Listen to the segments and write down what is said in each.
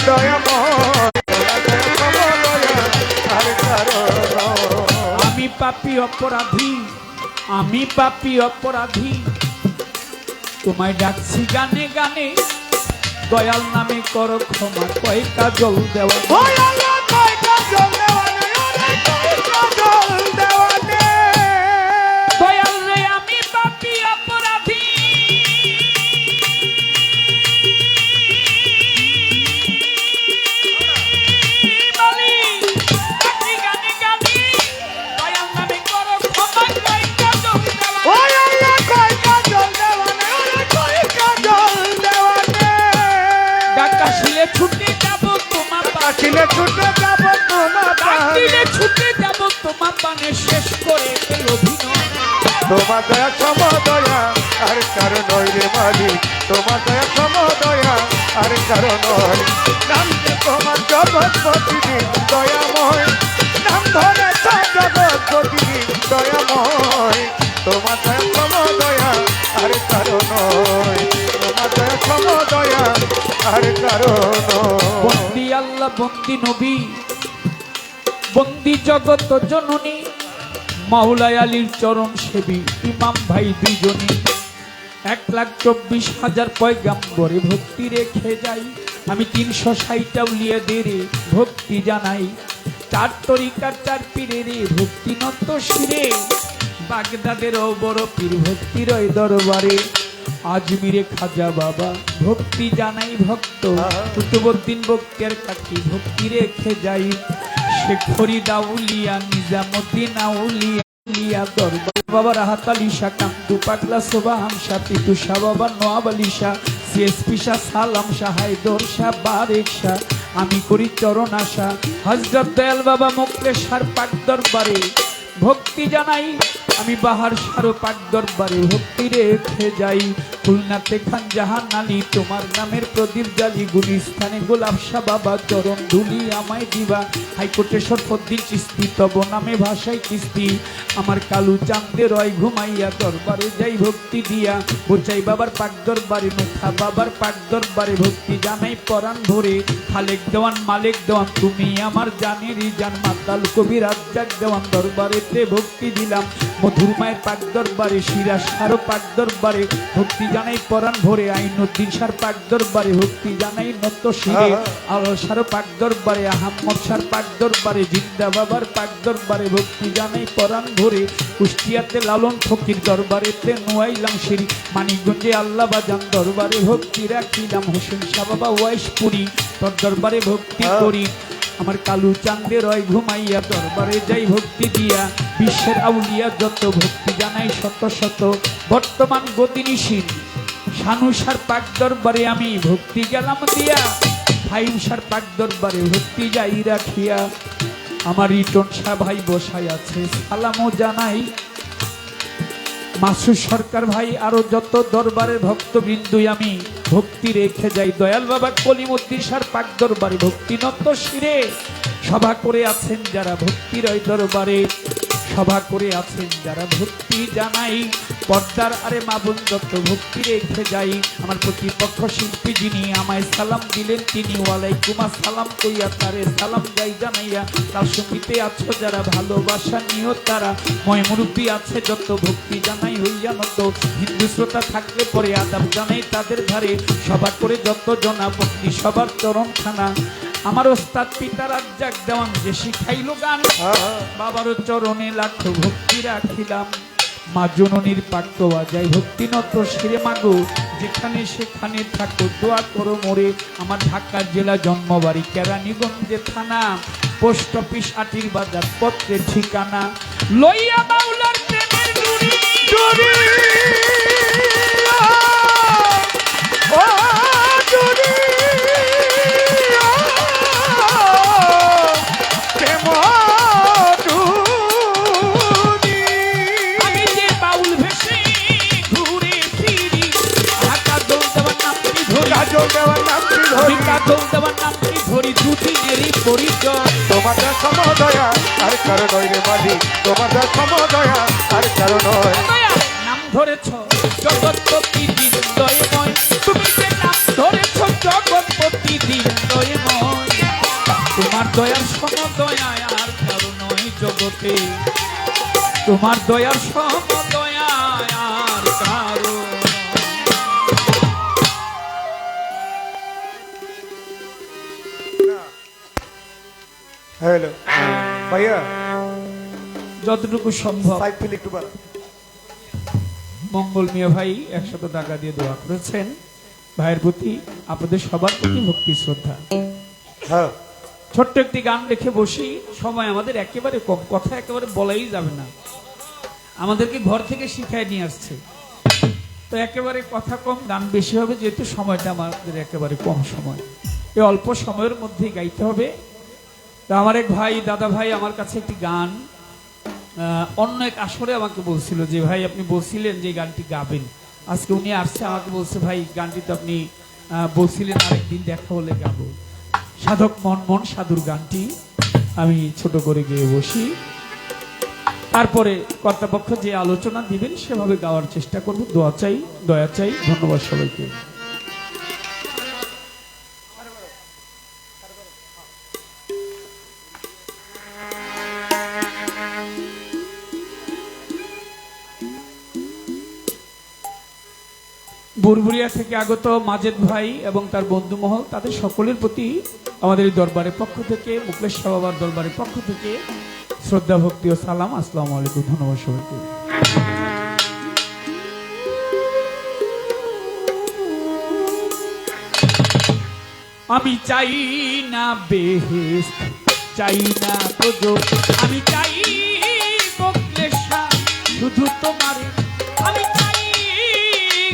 দয়াময় আর কারণ আমি পাপী অপরাধী, আমি পাপী অপরাধী, তোমায় ডাকছি গানে গানে, দয়াল নামে করো ক্ষমা, কয় কাজল দেওয়া দয়াল রে, আমি পাপী অপরাধী, বলি ডাকছি গানে গানে, দয়াল নামে করো ক্ষমা, কয় কাজল দেওয়া ডাকা শিলে ছুটে যাব তোমার পাখিলে ছুটে যাব তোমার দিলে ছুটে যাব তোমার পানে, শেষ করে এই অভিনয় তোমার দয়া সমদয়া আর কারণ রে মালিক তোমার দয়া সমদয়া আর কারণ নাম তোমার জগৎ প্রতিদিন দয়াময়, নাম ধরে জগৎ প্রতিদিন দয়াময়, তোমার দয়া সমদয়া আর কারণ তোমার দয়া সমদয়া আর কারণ বন্দি আল্লাহ, বন্দি নবী, বন্দি জগৎ জননী, মাওলাই আলীর চরণ সেবী ইমাম ভাই দুজনী, 1,24,000 পয়গাম্বরে ভক্তি রেখে যাই, আমি 360 আউলিয়াদের ভক্তি জানাই, 4 তরিকার 4 পীরের ভক্তি নত শিরে, বাগদাদের বড় পীর ভক্তির দরবারে, আজমিরে খাজা বাবা ভক্তি জানাই ভক্ত, কুতুবউদ্দিন বক্তিয়ার কাকি ভক্তি রেখে যাই, শেখ ফরিদ আউলিয়া, নিজামুদ্দিন আউলিয়া দরবার বাবা, রাহাত আলী শাহ, কান্দু পাগলা সোবা হামশা, তিতু শাহ বাবা, নোয়াব আলী শাহ, সিএসপি শাহ, সালাম শাহ, হায়দর শাহ, বারেক শাহ, আমি করি চরণ আশা, হযরত দয়াল বাবা মুক্তেশ্বর পাক দরবারে ভক্তি জানাই, আমি বাহার সারো পাক দরবারে ভক্তি রেখে যাই, খুলনাতে খান জাহান আলী তোমার নামের প্রদীপ জালি, গুলিস্তানে গোলাপ শাহ বাবা চরণ ধুলি আমায় দিবা, হাইকোর্টে শরফুদ্দিন চিস্তি তব নামে ভাষায় কিস্তি, আমার কালু চাঁদে রয় ঘুমাইয়া দরবারে যাই ভক্তি দিয়া, বোচাই বাবার পাক দরবারে, মুখা বাবার পাক দরবারে ভক্তি জানাই পরাণ ভরে, খালেক দেওয়ান মালেক দেওয়ান তুমি আমার জানেরই জান, মাতাল কবি রাজ্জাক দেওয়ান দরবারেতে ভক্তি দিলাম, মধুর মায়ের পাক দরবারে, সিরাজ সারো পাক দরবারে ভক্তি জানাই পরাণ ভরে, আইনুদ্দিন সার পাক দরবারে ভক্তি জানাই নত শিরে, আলো সারো পাক দরবারে, আহম্মদ সার পাক দরবারে, জিন্দা বাবার পাক দরবারে ভক্তি জানাই পরাণ ভরে, কুষ্টিয়াতে লালন ফকির দরবারেতে নোয়াইলাম শিরি, মানিকগঞ্জে আল্লাহ বাজান দরবারে ভক্তি রাখিলাম, হোসেন শাহ বাবা ওয়াইশপুরি তোর দরবারে ভক্তি করি, আমার কালু চাঁদে রয় ঘুমাইয়া দরবারে যাই ভক্তি দিয়া, বিশ্বের আউলিয়া যত ভক্তি জানাই শত শত, বর্তমান গতিনিশীল শানুসার পাক দরবারে আমি ভক্তি গেলাম দিয়া, ফাইমসার পাক দরবারে ভক্তি যাই রাখিয়া, আমার রিটন শাহ ভাই বসাই আছে সালামও জানাই, মাসুদ সরকার ভাই আরো যত দরবারের ভক্তবৃন্দ আমি ভক্তি রেখে যাই, দয়াল বাবা কলিমুদ্দিন সার পাক দরবারে ভক্তি নত শিরে, সভা করে আছেন যারা ভক্তির ওই দরবারে, সভা করে আছেন যারা ভক্তি জানাই, পর্দার আরে মা বোন যত ভক্তি রেখে যাই, আমার প্রতিপক্ষ শিল্পী যিনি আমায় সালাম দিলেন তিনি, ওয়ালাইকুম আসসালাম কইয়া তারে সালাম যাই জানাইয়া, তার সঙ্গীতে আছো যারা ভালোবাসা নিও তারা, ময় মুরব্বী আছে যত ভক্তি জানাই হইয়া নত, হিন্দু শ্রোতা থাকলে পরে আদাব জানাই তাদের ধারে, সভা করে যত জনা ভক্তি সবার চরণখানা, আমার ওস্তাদ পিতা রাজ্জাক দেওয়ান যে শিখাইলো গান, বাবারও চরণে লাখো ভক্তি রাখিলাম, মা জননীর পাক্য বাজাই ভক্তি নত শিরে, মাগো যেখানে সেখানে থাকো দোয়া করো মোরে, আমার ঢাকা জেলা জন্মবাড়ি কেরানীগঞ্জে থানা, পোস্ট অফিস আটির বাজার পত্রের ঠিকানা, লইয়া বাউলার প্রেমের ডুরি তোমার সমদয়া আর কারণ রে মাঝি, তোমার সমদয়া আর কারণ নাম ধরেছ জগৎপতি দিন দয়ময়, তুমি যে নাম ধরেছ জগৎপতি দিন দয়ময়, দয়ার সম দয়া আর কারো নয় জগতে, তোমার দয়ার সম দয়া আর কারো। হ্যালো ভাইয়া, যতটুকু সম্ভব সাইড ফিল একটু বাড়া। মঙ্গল মিয়া ভাই 100 টাকা দিয়ে দোয়া করেছেন। ভাইয়ের প্রতি আপনাদের সবার প্রতি ভক্তি শ্রদ্ধা। হ্যাঁ ছোট্ট একটি গান রেখে বসি, সময় আমাদের একেবারে কম, কথা একেবারে বলাই যাবে না, আমাদেরকে ঘর থেকে শিখায় নিয়ে আসছে, তো একেবারে কথা কম গান বেশি হবে, যেহেতু সময়টা আমাদের একেবারে কম সময়, এই অল্প সময়ের মধ্যেই গাইতে হবে। তো আমার এক ভাই, দাদা ভাই আমার কাছে একটি গান অন্য এক আসরে আমাকে বলছিল যে ভাই আপনি বলছিলেন যে গানটি গাবেন, আজকে উনি আসছে আমাকে বলছে ভাই গানটি তো আপনি বলছিলেন আরেকদিন দেখা হলে গাবো। সাধক মন মন সাধুর গানটি আমি ছোট করে গেয়ে বসি, তারপরে কর্তাপক্ষ যে আলোচনা দিবেন সেভাবে গাওয়ার চেষ্টা করব। দোয়া চাই, দয়া চাই। ধন্যবাদ সবাইকে। বুরবুরিয়া থেকে আগত মাজেদ ভাই এবং তার বন্ধু মহল, তাদের সকলের প্রতি আমাদের এই দরবারের পক্ষ থেকে, মুকলেশ শাহ বাবার দরবারের পক্ষ থেকে শ্রদ্ধা ভক্তি ও সালাম। আসসালামু আলাইকুম। ধন্যবাদ সবাইকে। আমি চাই না বেহেশত, চাই না প্রযোগ, আমি চাই মুকলেশ শাহ শুধু তোমার, আমি চাই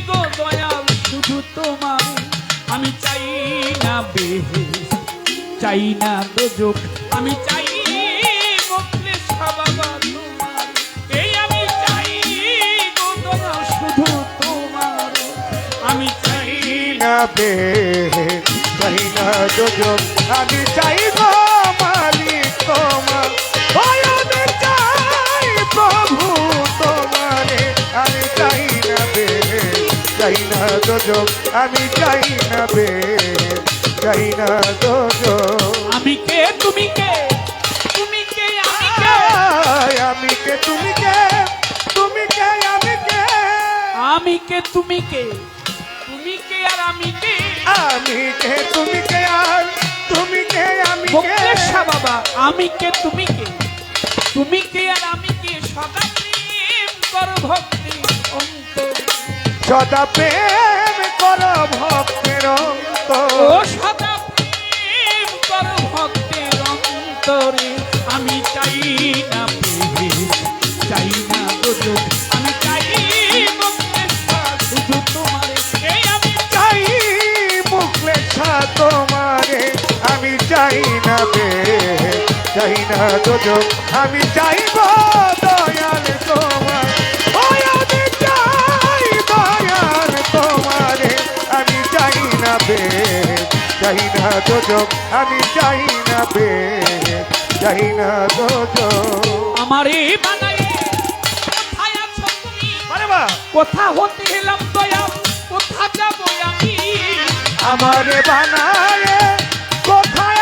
গো দয়াল শুধু তোমার, আমি চাই না বেহেশত, চাই না প্রযোগ, আমি চাই মুকলেশ শাহ বাবা তোমার, এই আমি চাই গো দয়াল শুধু তোমার, আমি চাই না বেহেশত, চাই না যোজক, আমি চাই গো মালিক তোমার, ভয়নে চাই প্রভু তোমারে, আমি চাই না বেহেশত, চাই না যোজক, আমি চাই না বেহেশত, চাই না যোজক। আমি কে তুমি কে, তুমি কে আমি কে, আমি কে তুমি কে, তুমি কে আমি কে, আমি কে তুমি কে, তুমি কে আর আমি কে, আমি কে তুমি কে আর তুমি কে আমি কে। মুকলেশ শাহ বাবা আমি কে তুমি কে, তুমি কে আর আমি কে, সদা প্রেম কর ভক্তি অন্তর, সদা প্রেম কর ভক্তের অন্তর, ও সদা প্রেম কর ভক্তের অন্তরে, আমি চাই না বেহেশত, চাই না দোজখ, আমি চাই মুকলেশ শাহ শুধু তোমারে, এই আমি চাই মুকলেশ শাহ তোমারে, আমি চাই না বেহেশত, চাই না দোজখ, আমি চাইব দয়াল তোমার, ওই আমি চাই দয়াল তোমারে, আমি চাই না বেহেশত, চাই না দোজখ, আমি চাই না বেহেশত, চাই না দোজখ। আমারে বানাই কোথায় আছো তুমি, আরে বাহ, কোথা হতে এলাম দয়াল, কোথা যাব আমি, আমারে বানায় কোথায়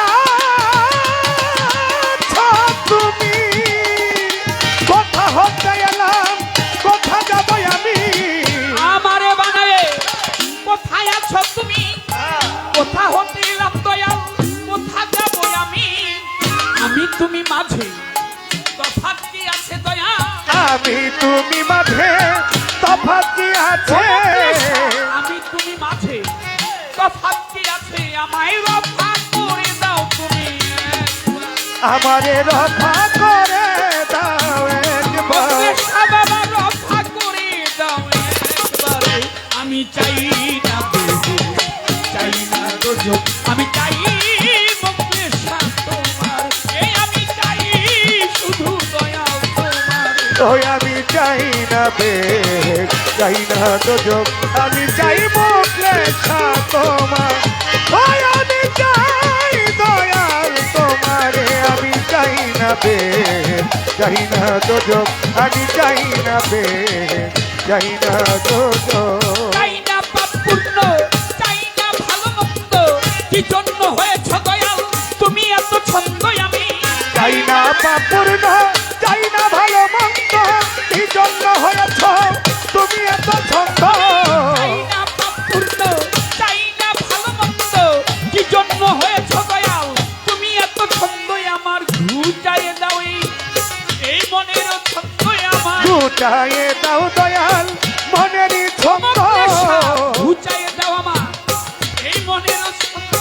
আছো তুমি, কোথা হতে এলাম কোথা যাব আমি, আমারে বানায় কোথায় আছো তুমি, কোথা হতে এলাম দয়াল, কোথা যাব আমি, আমি তুমি মাঝে তফাৎ কি আছে দয়া, আমি তুমি মাঝে তফাৎ কি আছে, আমি তুমি মাঝে তফাৎ কি আছে, আমায় রক্ষা করে দাও তুমি একবার। আমারে রক্ষা করে দাও একবার, মুকলেশ শাহ বাবা রক্ষা করে দাও একবারে, আমি চাই না বেহেশত, চাই না দোজখ, আমি চাই মুকলেশ শাহ তোমার, এই আমি চাই শুধু দয়াল তোমার, ওই আমি চাই না বেহেশত, চাই না দোজখ, আমি চাই মুকলেশ শাহ তোমার, ওই আমি চাই দয়াল তোমারে, আমি চাই না বেহেশত, চাই না দোজখ, আমি চাই না বেহেশত, চাই না দোজখ। চাই না পাপ পুণ্য, চাই না ভালো মন্দ, কি জন্য হয়েছ দয়াল তুমি এত ছন্দ ঘুচায়ে দাও দয়াল মনেরই ছন্দ ঘুচাইয়ে দাও আমার এই মনের ছন্দ,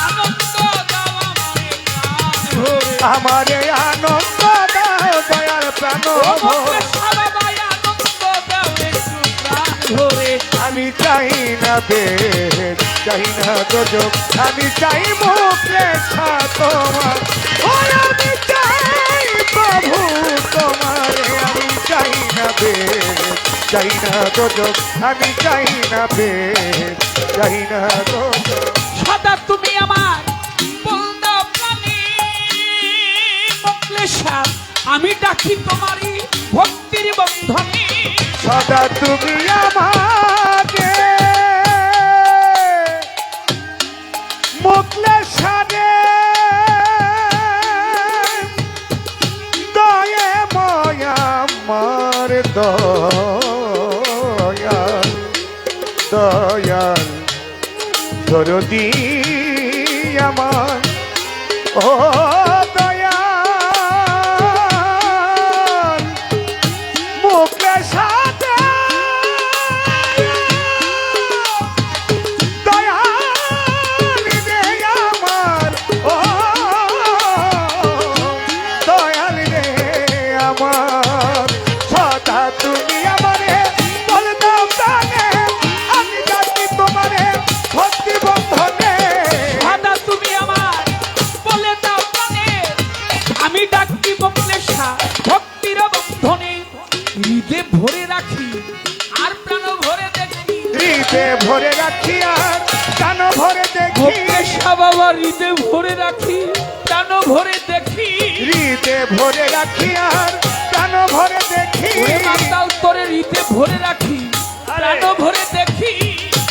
আনন্দ দাও আমারে প্রাণ ভরে। আমারে আনন্দ দাও দয়াল প্রাণ ও ভরে। মোক্ষেশ্বর বাবা, আনন্দ দাও একটু প্রাণ ভরে। আমি চাই না বেদ চাই না দোজক আমি চাই মোক্ষেশা তোমার ওই আমি চাই প্রভু তোমারে আমি চাই না বেদ চাই না দোজক আমি চাই না বেদ চাই না দোজক সদা তুমি আমার বলদা প্রাণী মোক্ষেশ্বর, আমি ডাকি তোমারই ভক্তির বন্ধনে। সদা তুমি আমাকে মোক্ষেশারে দয়ে ময়া আমার দয়াল দয়াল দরদি আমার ও দয়াল মোক্ষেশারে দয়াল রে আমার ও দয়াল রে আমার সদা তুমি আমারে বলদাও প্রাণে আমি ডাকি তোমারে ভক্তি বন্ধনে সদা তুমি আমার বলে দাও প্রাণে, আমি ডাকি মোক্ষেশ্বর ভক্তির বন্ধনে। হৃদে ভরে রাখি আর প্রাণ ভরে দেখি, হৃদে ভরে রাখি আর কান ভরে দেখি মোক্ষেশ্বর বাবা হৃদে ভরে রাখি প্রাণ ভরে দেখি। হৃদে ভরে রাখি আর কান ভরে দেখি ওরে মাতাল তোরে হৃদে ভরে রাখি প্রাণ ভরে দেখি।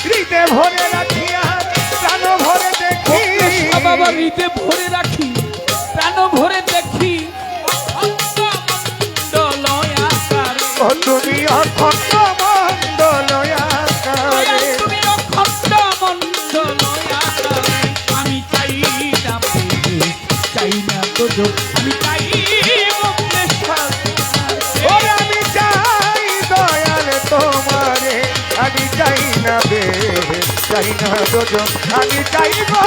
হৃদে ভরে রাখি আর কান ভরে দেখি মোক্ষেশ্বর বাবা হৃদে ভরে রাখি প্রাণ ভরে দেখি। অখণ্ড মণ্ডলয় আকারে, ও তুমি অখণ্ড মণ্ডলয় আকারে তুমি অখণ্ড মণ্ডলয় আকারে। আমি চাই না প্রেম, চাই না তোজক, আমি চাই মোক্ষেশ্বর তোমার। ওরে আমি চাই দয়াল তোমারে আমি চাই না বেদ চাই না দোজক আমি চাই গো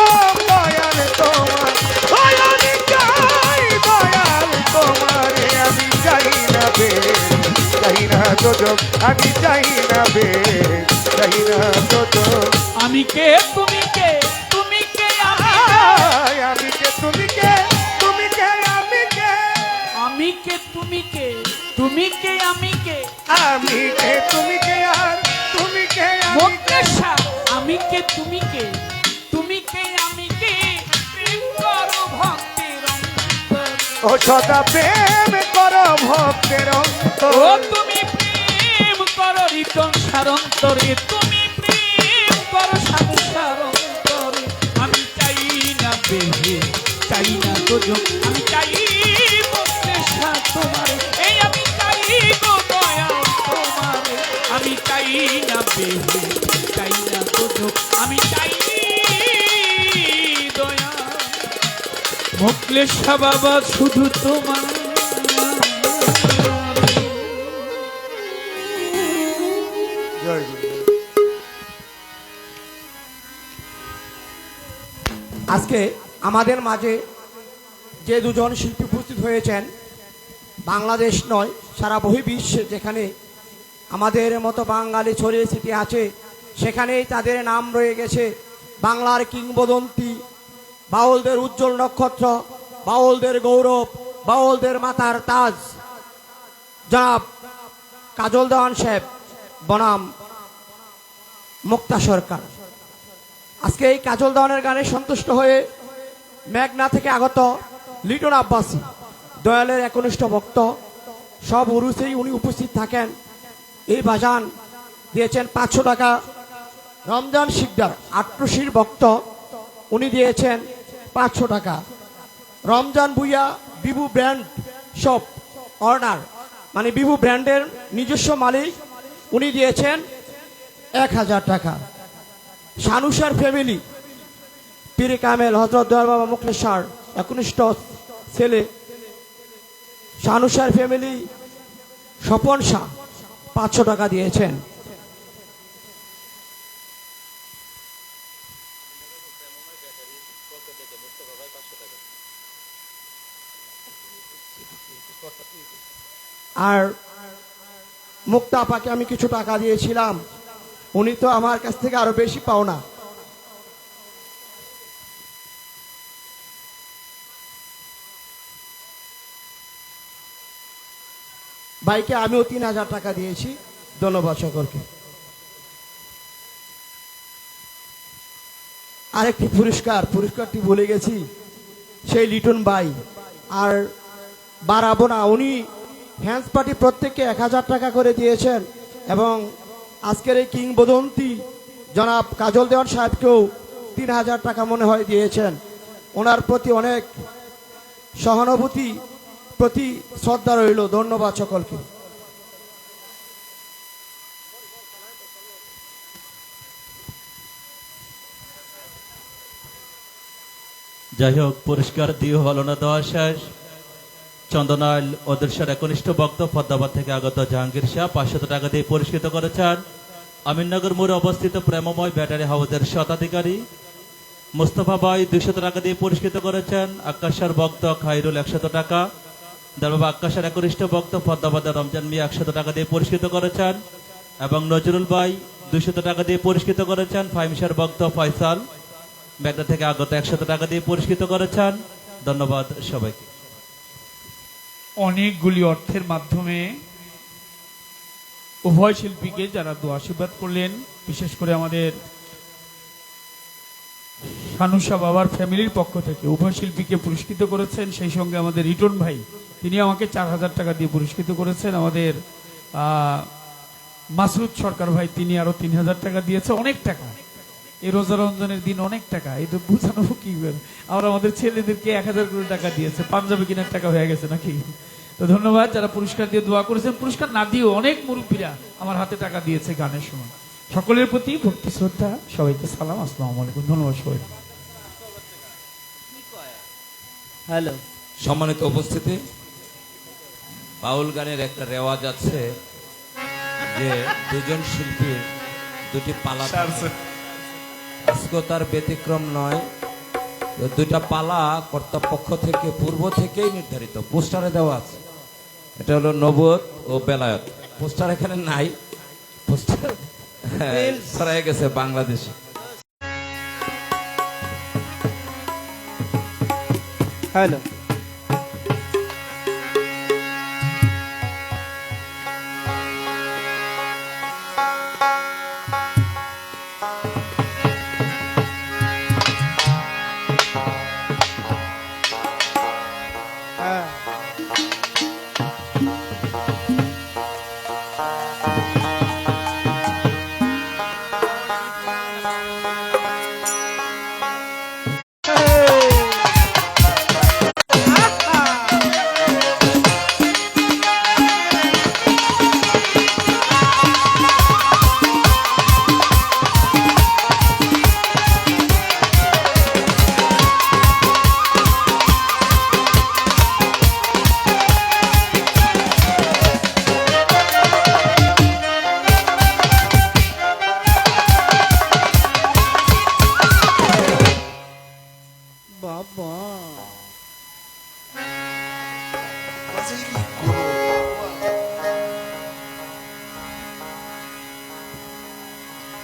দয়াল তোমার ওই আমি চাই দয়াল তোমারে আমি চাই না বেদ চাই না দোজক আমি চাই না বেদ চাই না দোজক আমি কে তুমি কে, তুমি কে আমি কে? আয়, আমি কে তুমি কে তুমি কে আমি কে আমি কে তুমি কে, তুমি কে আমি কে? আমি কে তুমি কে আর তুমি কে আমি কে মোক্ষেশ্বর আমি কে তুমি কে, তুমি কে আমি কে? প্রেম করো ভক্তের অন্তর, ও সদা প্রেম করো ভক্তের অন্তর ও তুমি প্রেম করো রিতম সারন্তরে, তুমি প্রেম করো সাধু সারন্তরে। আমি চাই না বেহে, চাই না তোজক, আমি চাই মোক্ষেশ্বর তোমার। এই আমি চাই গো দয়া তোমার, আমি চাই না বেহে, চাই না তোজক, আমি চাই দয়া মোক্ষেশ্বর বাবা শুধু তোমার। জয় গুরু আজকে আমাদের মাঝে যে দুজন শিল্পী উপস্থিত হয়েছেন, বাংলাদেশ নয় সারা বহির্বিশ্বে যেখানে আমাদের মতো বাঙালি ছড়িয়ে ছিটিয়ে আছে সেখানেই তাদের নাম রয়ে গেছে বাংলার কিংবদন্তি, বাউলদের উজ্জ্বল নক্ষত্র, বাউলদের গৌরব, বাউলদের মাথার তাজ জনাব কাজল দেওয়ান সাহেব বনাম মুক্তা সরকার। আজকে এই কাজল দেওয়ানের গানে সন্তুষ্ট হয়ে মেঘনা থেকে আগত লিটন আব্বাসী দয়ালের একনিষ্ঠ ভক্ত, সব উরুসেই উনি উপস্থিত থাকেন। এই বাজান দিয়েছেন 500 টাকা। রমজান শিকদার আট্রসির ভক্ত, উনি দিয়েছেন 500 টাকা। রমজান ভুইয়া বিভু ব্র্যান্ড শপ অর্ডার, মানে বিভু ব্র্যান্ডের নিজস্ব মালিক, উনি দিয়েছেন 1000 টাকা। শানুসার ফ্যামিলি পীরে কামেল হযরত দয়াল বাবা মুখলেশ্বর একনিষ্ঠ ছেলে, শানুসার ফ্যামিলি স্বপন শাহ 500 টাকা দিয়েছেন। আর মুক্তা আপাকে আমি কিছু টাকা দিয়েছিলাম, উনি তো আমার কাছ থেকে আরো বেশি পাওনা। ভাইকে আমিও 3000 টাকা দিয়েছি। ধন্যবাদ সকলকে। আরেকটি পুরস্কারটি ভুলে গেছি, সেই লিটন ভাই। আর বাড়াবো না, উনি হ্যান্ডস পার্টি প্রত্যেককে 1000 টাকা করে দিয়েছেন এবং আজকের এই কিংবদন্তি জনাব কাজল দেওয়ান সাহেবকেও 3000 টাকা মনে হয় দিয়েছেন। ওনার প্রতি অনেক সহানুভূতি, প্রতি শ্রদ্ধা রইল। ধন্যবাদ সকলকে। যাই হোক, পুরস্কার দিয়ে হলো না দেওয়া শেষ। চন্দনাইল অদৃশ্যের একনিষ্ঠ ভক্ত পদ্মাবাদ থেকে আগত জাহাঙ্গীর শাহ 500 টাকা দিয়ে পুরস্কৃত করেছেন। আমিননগর মোড়ে অবস্থিত প্রেমময় ব্যাটারি হাউসের শতাধিকারী মুস্তফা ভাই 200 টাকা দিয়ে পুরস্কৃত করেছেন। আকাশের ভক্ত খাইরুল 100 টাকা। দেবাবা আকাশের একনিষ্ঠ ভক্ত পদ্মাবাদের রমজান মিয়া 100 টাকা দিয়ে পুরস্কৃত করেছেন এবং নজরুল ভাই 200 টাকা দিয়ে পুরস্কৃত করেছেন। ফাইমসার ভক্ত ফয়সাল মেঘনা থেকে আগত 100 টাকা দিয়ে পুরস্কৃত করেছেন। ধন্যবাদ সবাইকে। অনেকগুলি অর্থের মাধ্যমে উভয় শিল্পীকে যারা দোয়া আশীর্বাদ করলেন, বিশেষ করে আমাদের সানুষা বাবার ফ্যামিলির পক্ষ থেকে উভয় শিল্পীকে পুরস্কৃত করেছেন। সেই সঙ্গে আমাদের রিটন ভাই, তিনি আমাকে 4000 টাকা দিয়ে পুরস্কৃত করেছেন। আমাদের মাসরুদ সরকার ভাই, তিনি আরো 3000 টাকা দিয়েছে। অনেক টাকা এই রোজা রমজানের দিন, অনেক টাকা। এটা বুঝানো কি করে। আমরা আমাদের ছেলেদেরকে 1000 করে টাকা দিয়েছে, পাঞ্জাবি কেনার টাকা হয়ে গেছে নাকি। তো ধন্যবাদ যারা পুরস্কার দিয়ে দোয়া করেছেন। পুরস্কার না দিয়েও অনেক মুরব্বীরা আমার হাতে টাকা দিয়েছে গানের সময়। সকলের প্রতি ভক্তি শ্রদ্ধা, সবাইকে সালাম, আসসালামু আলাইকুম। ধন্যবাদ সবাই। হ্যালো, সম্মানিত উপস্থিতি, বাউল গানের একটা রেওয়াজ আছে যে দুজন শিল্পীর দুটি পালা, আজকেও তার ব্যতিক্রম নয়। দুইটা পালা কর্তৃপক্ষ থেকে পূর্ব থেকেই নির্ধারিত, পোস্টারে দেওয়া আছে। এটা হলো নবুয়ত ও বেলায়েত। পোস্টার এখানে নাই, পোস্টার ছড়াই গেছে বাংলাদেশে। হ্যালো,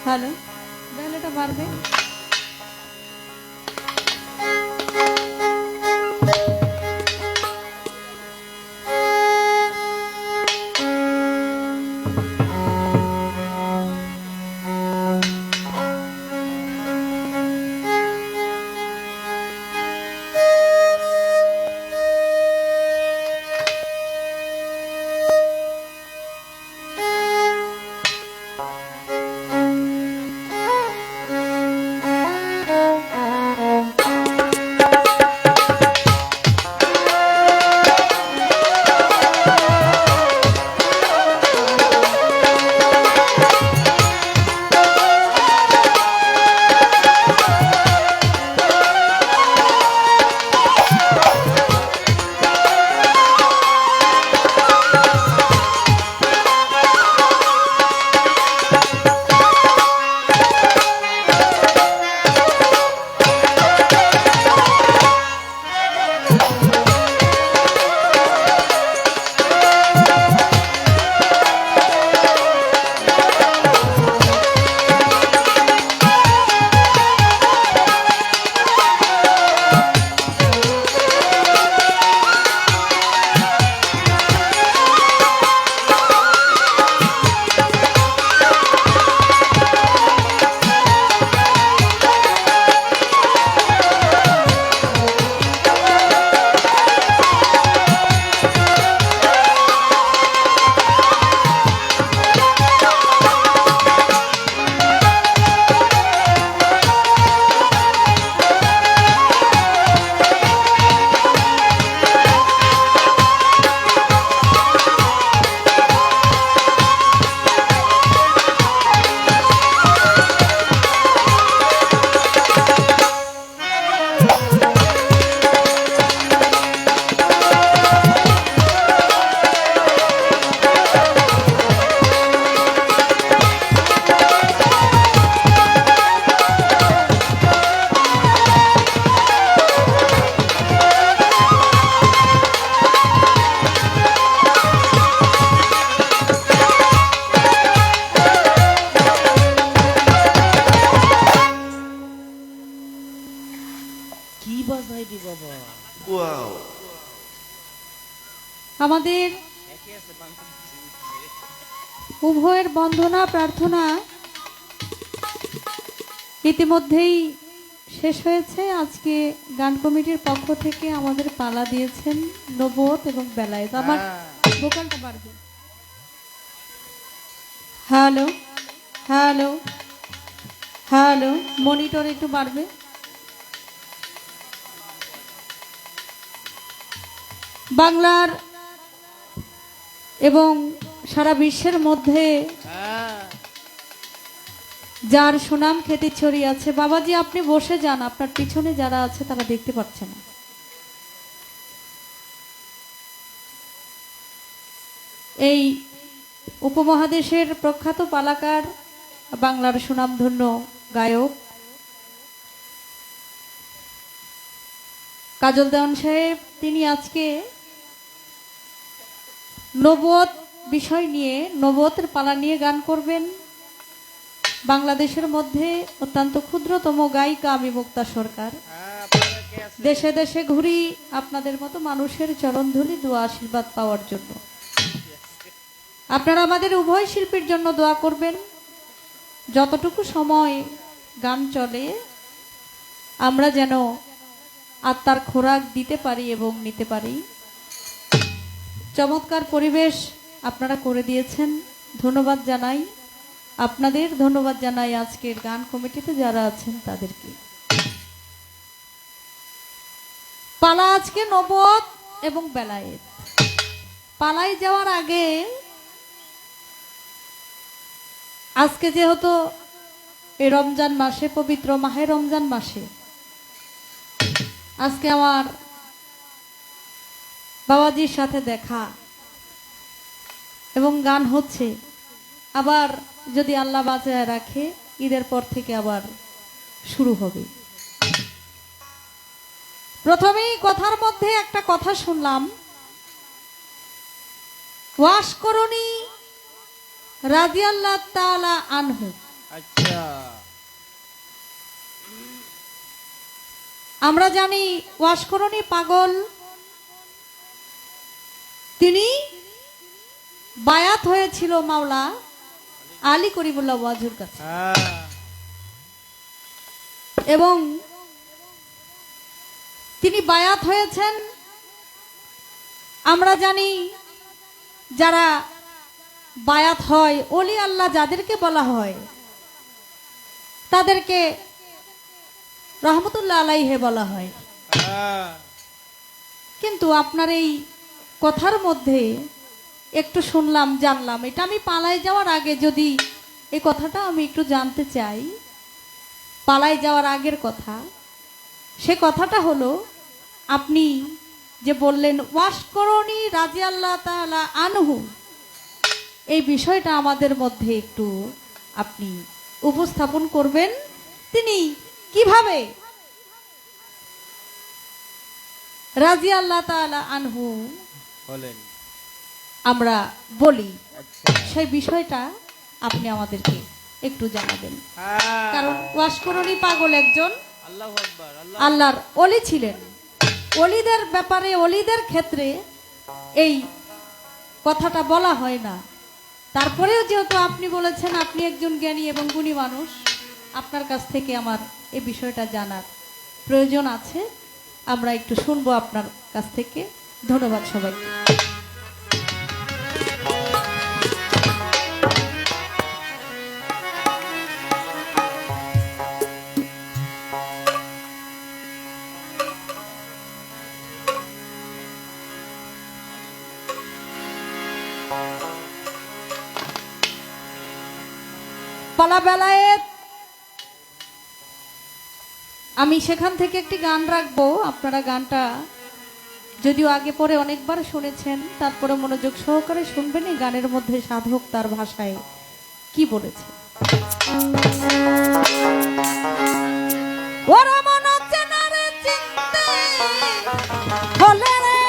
হ্যালো, বেলাটা বাড়বে। বাজাইবি বাবা। আমাদের উভয়ের বন্দনা প্রার্থনা ইতিমধ্যেই শেষ হয়েছে। আজকে গান কমিটির পক্ষ থেকে আমাদের পালা দিয়েছেন নবুয়ত এবং বেলায়েত। আমার ভোকালটা বাড়বে। হ্যালো হ্যালো হ্যালো, মনিটর একটু বাড়বে। বাংলার এবং সারা বিশ্বের মধ্যে যার সুনাম খ্যাতি ছড়িয়ে আছে, বাবাজি আপনি বসে যান, আপনার পিছনে যারা আছে তারা দেখতে পাচ্ছে না। এই উপমহাদেশের প্রখ্যাত পালাকার, বাংলার সুনামধন্য গায়ক কাজল দেওয়ান সাহেব, তিনি আজকে নবুয়ত বিষয় নিয়ে, নবুয়তের পালা নিয়ে গান করবেন। বাংলাদেশের মধ্যে অত্যন্ত ক্ষুদ্রতম গায়িকা আমি মুক্তা সরকার। দেশে দেশে ঘুরি আপনাদের মতো মানুষের চরণধুলি, দোয়া আশীর্বাদ পাওয়ার জন্য। আপনারা আমাদের উভয় শিল্পীর জন্য দোয়া করবেন। যতটুকু সময় গান চলে আমরা যেন আত্মার খোরাক দিতে পারি এবং নিতে পারি। চমৎকার পরিবেশ আপনারা করে দিয়েছেন, ধন্যবাদ জানাই আপনাদের, ধন্যবাদ জানাই আজকের গান কমিটিতে যারা আছেন তাদেরকে। পালা আজকে নবুয়ত এবং বেলায়েত। পালায় যাওয়ার আগে আজকে যেহেতু এই রমজান মাসে, পবিত্র মাহে রমজান মাসে, আজকে আমার বাবাজির সাথে দেখা এবং গান হচ্ছে। আবার যদি আল্লাহ বাঁচায় রাখে ঈদের পর থেকে আবার শুরু হবে। প্রথমেই কথার মধ্যে একটা কথা শুনলাম, ওয়াশকরণী রাদিয়াল্লাহু তাআলা আনহু। আচ্ছা, আমরা জানি ওয়াশকরণী পাগল, তিনি বায়াত হয়েছিল মাওলা আলী করিমুল্লাহ ওয়াজুর কাছে, এবং তিনি বায়াত হয়েছেন। আমরা জানি যারা বায়াত হয়, ওলি আল্লাহ যাদেরকে বলা হয়, তাদেরকে রহমতুল্লাহ আলাইহে বলা হয়। কিন্তু আপনার এই কথার মধ্যে একটু শুনলাম, জানলাম, এটা আমি পালায় যাওয়ার আগে, যদি এই কথাটা আমি একটু জানতে চাই, পালায় যাওয়ার আগের কথা। সে কথাটা হলো, আপনি যে বললেন ওয়াশকরণী রাদিয়াল্লাহু তাআলা আনহু, এই বিষয়টা আমাদের মধ্যে একটু আপনি উপস্থাপন করবেন। তিনি কিভাবে রাদিয়াল্লাহু তাআলা আনহু বলেন, আমরা বলি, সেই বিষয়টা আপনি আমাদেরকে একটু জানাবেন। কারণ ওয়াশকরণী পাগল একজন আল্লাহু আকবার, আল্লাহর ওলি ছিলেন। ওলিদের ব্যাপারে, ওলিদের ক্ষেত্রে এই কথাটা বলা হয় না। তারপরেও যেহেতু আপনি বলেছেন আপনি একজন জ্ঞানী এবং গুণী মানুষ, আপনার কাছ থেকে আমার এই বিষয়টা জানার প্রয়োজন আছে। আমরা একটু শুনবো আপনার কাছ থেকে। ধন্যবাদ সবাইকে। পালা বেলায়েত, আমি সেখান থেকে একটি গান রাখবো। আপনারা গানটা যদিও আগে পরে অনেকবার শুনেছেন, তারপরে মনোযোগ সহকারে শুনবেন এই গানের মধ্যে সাধক তার ভাষায় কি বলেছে। ওরা মন চেনা রে চিনতে হলে রে,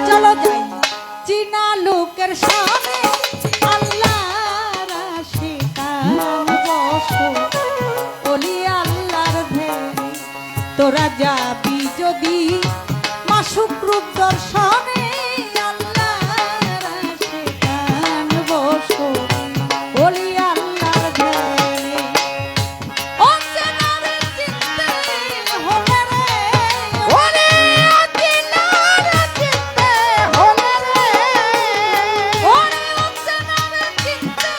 চলো যাই চিনা লোকের সামনে, আল্লাহর আশিকান বসো তোরা যাবি যদি মাসুক রূপ দর্শনে আল্লাহর আশিকান বসো ওলি আল্লাহর ধ্যানে অচেনার চিনতে হলে রে ওলি অচেনার চিনতে হলে রে ওলি অচেনার চিনতে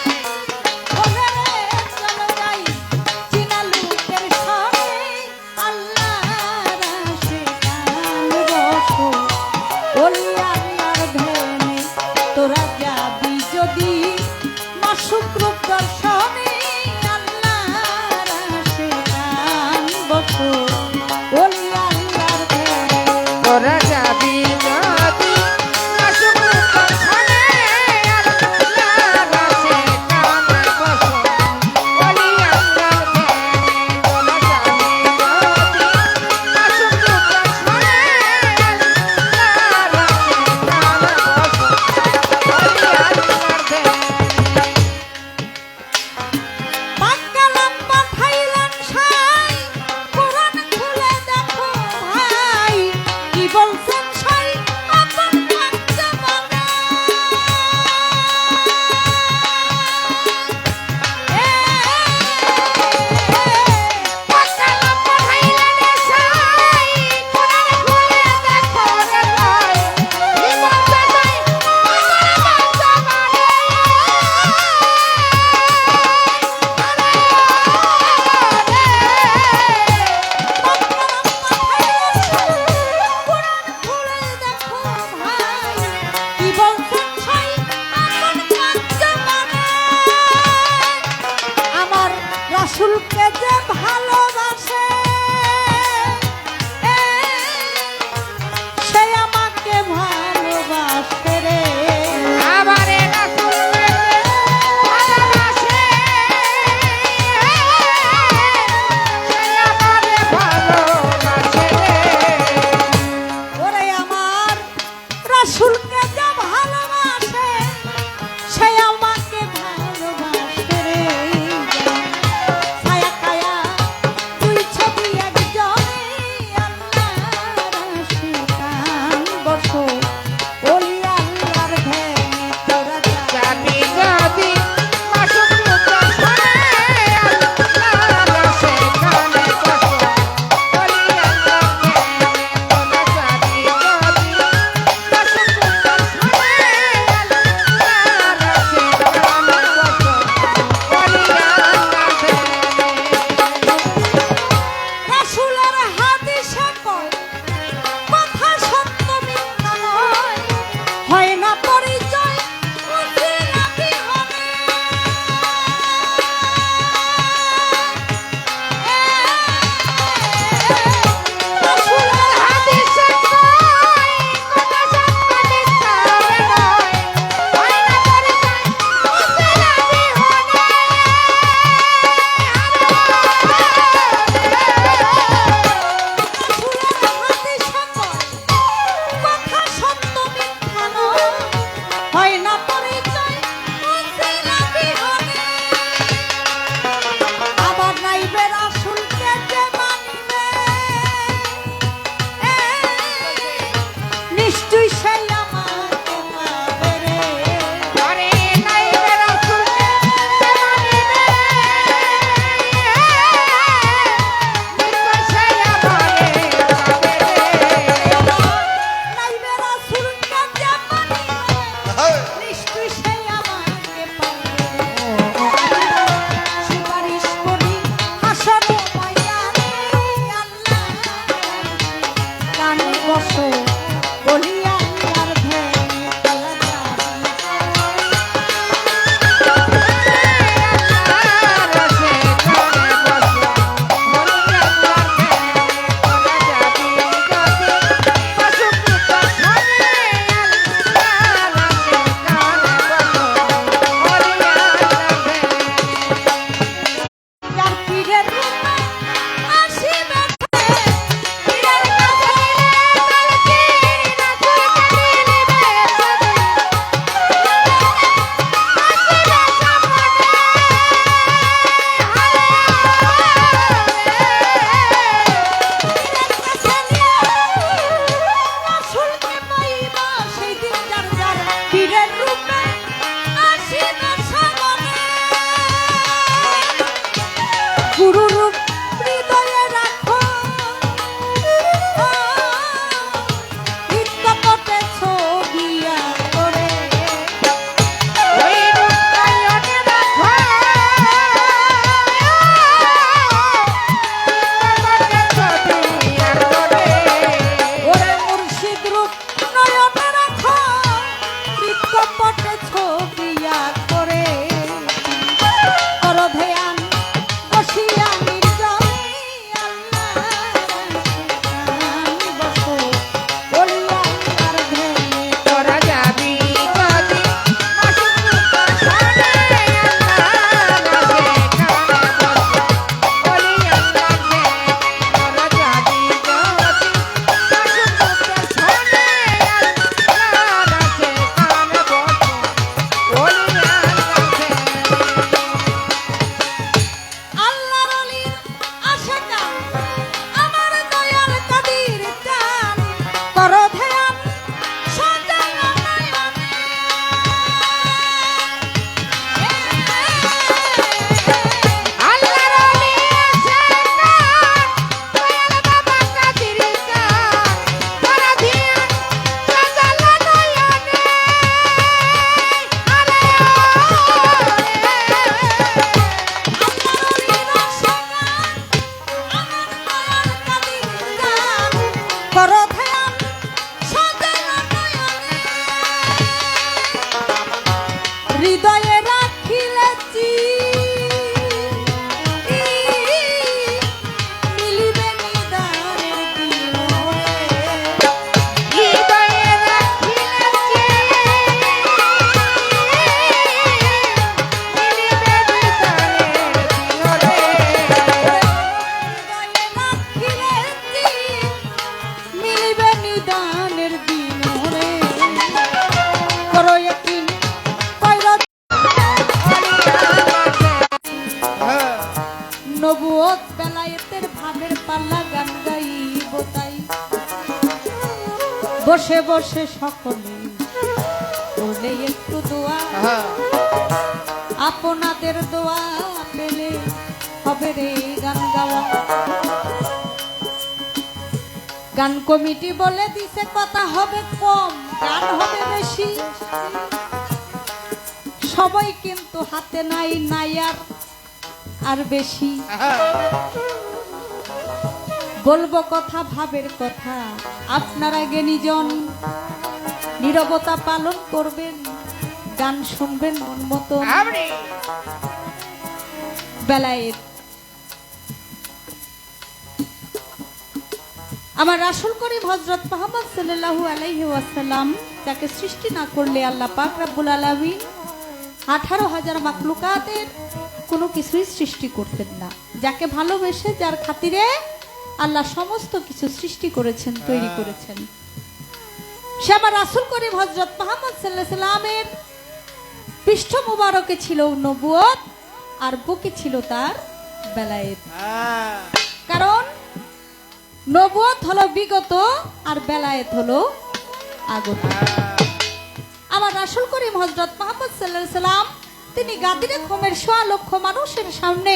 হলে রে চলো যাই চিনা লোকের সনে আল্লাহর আশিকান বসো ওলি আল্লাহর ধ্যানে তোরা যাবি যদি মাসুক রূপ দর্শনে আল্লাহর আশিকান বসো ওলি আল্লাহর ধ্যানে তোরা যাবি যদি মাসুক রূপ দর্শনে আল্লাহর আশিকান বসো ওলি আল্লাহর ধ্যানে তোরা যাবি যদি মাসুক রূপ দর্শনে আল্লাহর আশিকান বসো ওলি আল্লাহর ধ্যানে পাক্কালাম পাঠাইলাম সাই কোরআন খুলে দেখো ভাই কি বলছেন সাই আপন পাঞ্জাবানে পাক্কালাম পাঠাইলেন সাই কোরআন খুলে দেখো রে ভাই কি বলতে চাই আমার রাসূলকে যে ভালোবাসে সে আমাকে ভালোবাসে রে আমারে রাসূলকে ভালোবাসে সে আমারে ভালোবাসে ওরে আমার রাসূলকে যে ভালোবাসে সে আমাকে ভালোবাসে রে ছায়া কায়া তুই ছোট নবুয়ত বেলায়েতের ভাবের পাল্লা গান গাইব তাই বসে বসে সকলে বলে একটু দোয়া আপনাদের দোয়া পেলে হবে রে গান গাওয়া। গান কমিটি বলে দিছে কথা হবে কম গান হবে বেশি, সবাই কিন্তু হাতে নাই নাই আর বেশি। বলবো কথা ভাবের কথা, আপনারা জ্ঞানীজন নীরবতা পালন করবেন, গান শুনবেন মন মতো। বেলায়েত আমার রাসূল করিম হযরত মুহাম্মদ সাল্লাল্লাহু আলাইহি ওয়াসাল্লাম যাকে সৃষ্টি না করলে আল্লাহ পাক রব্বুল আলামিন 18,000 মাখলুকাতের কোনো কিছুই সৃষ্টি করতেন না। যাকে ভালোবেসে যার খাতিরে আল্লাহ সমস্ত কিছু সৃষ্টি করেছেন, তৈরি করেছেন। সে আমার রাসূল করিম হযরত মুহাম্মদ সাল্লাল্লাহু আলাইহি ওয়াসাল্লামের পৃষ্ঠ মুবারকে ছিল নবুয়ত আর বুকে ছিল তার বেলায়েত। কারণ নবুয়ত হলো বিগত আর বেলায়েত হলো আগত। আমার রাসূল করিম হযরত মুহাম্মদ সাল্লাল্লাহু আলাইহি ওয়াসাল্লাম তিনি গাদিরে কমের 100 লক্ষ মানুষের সামনে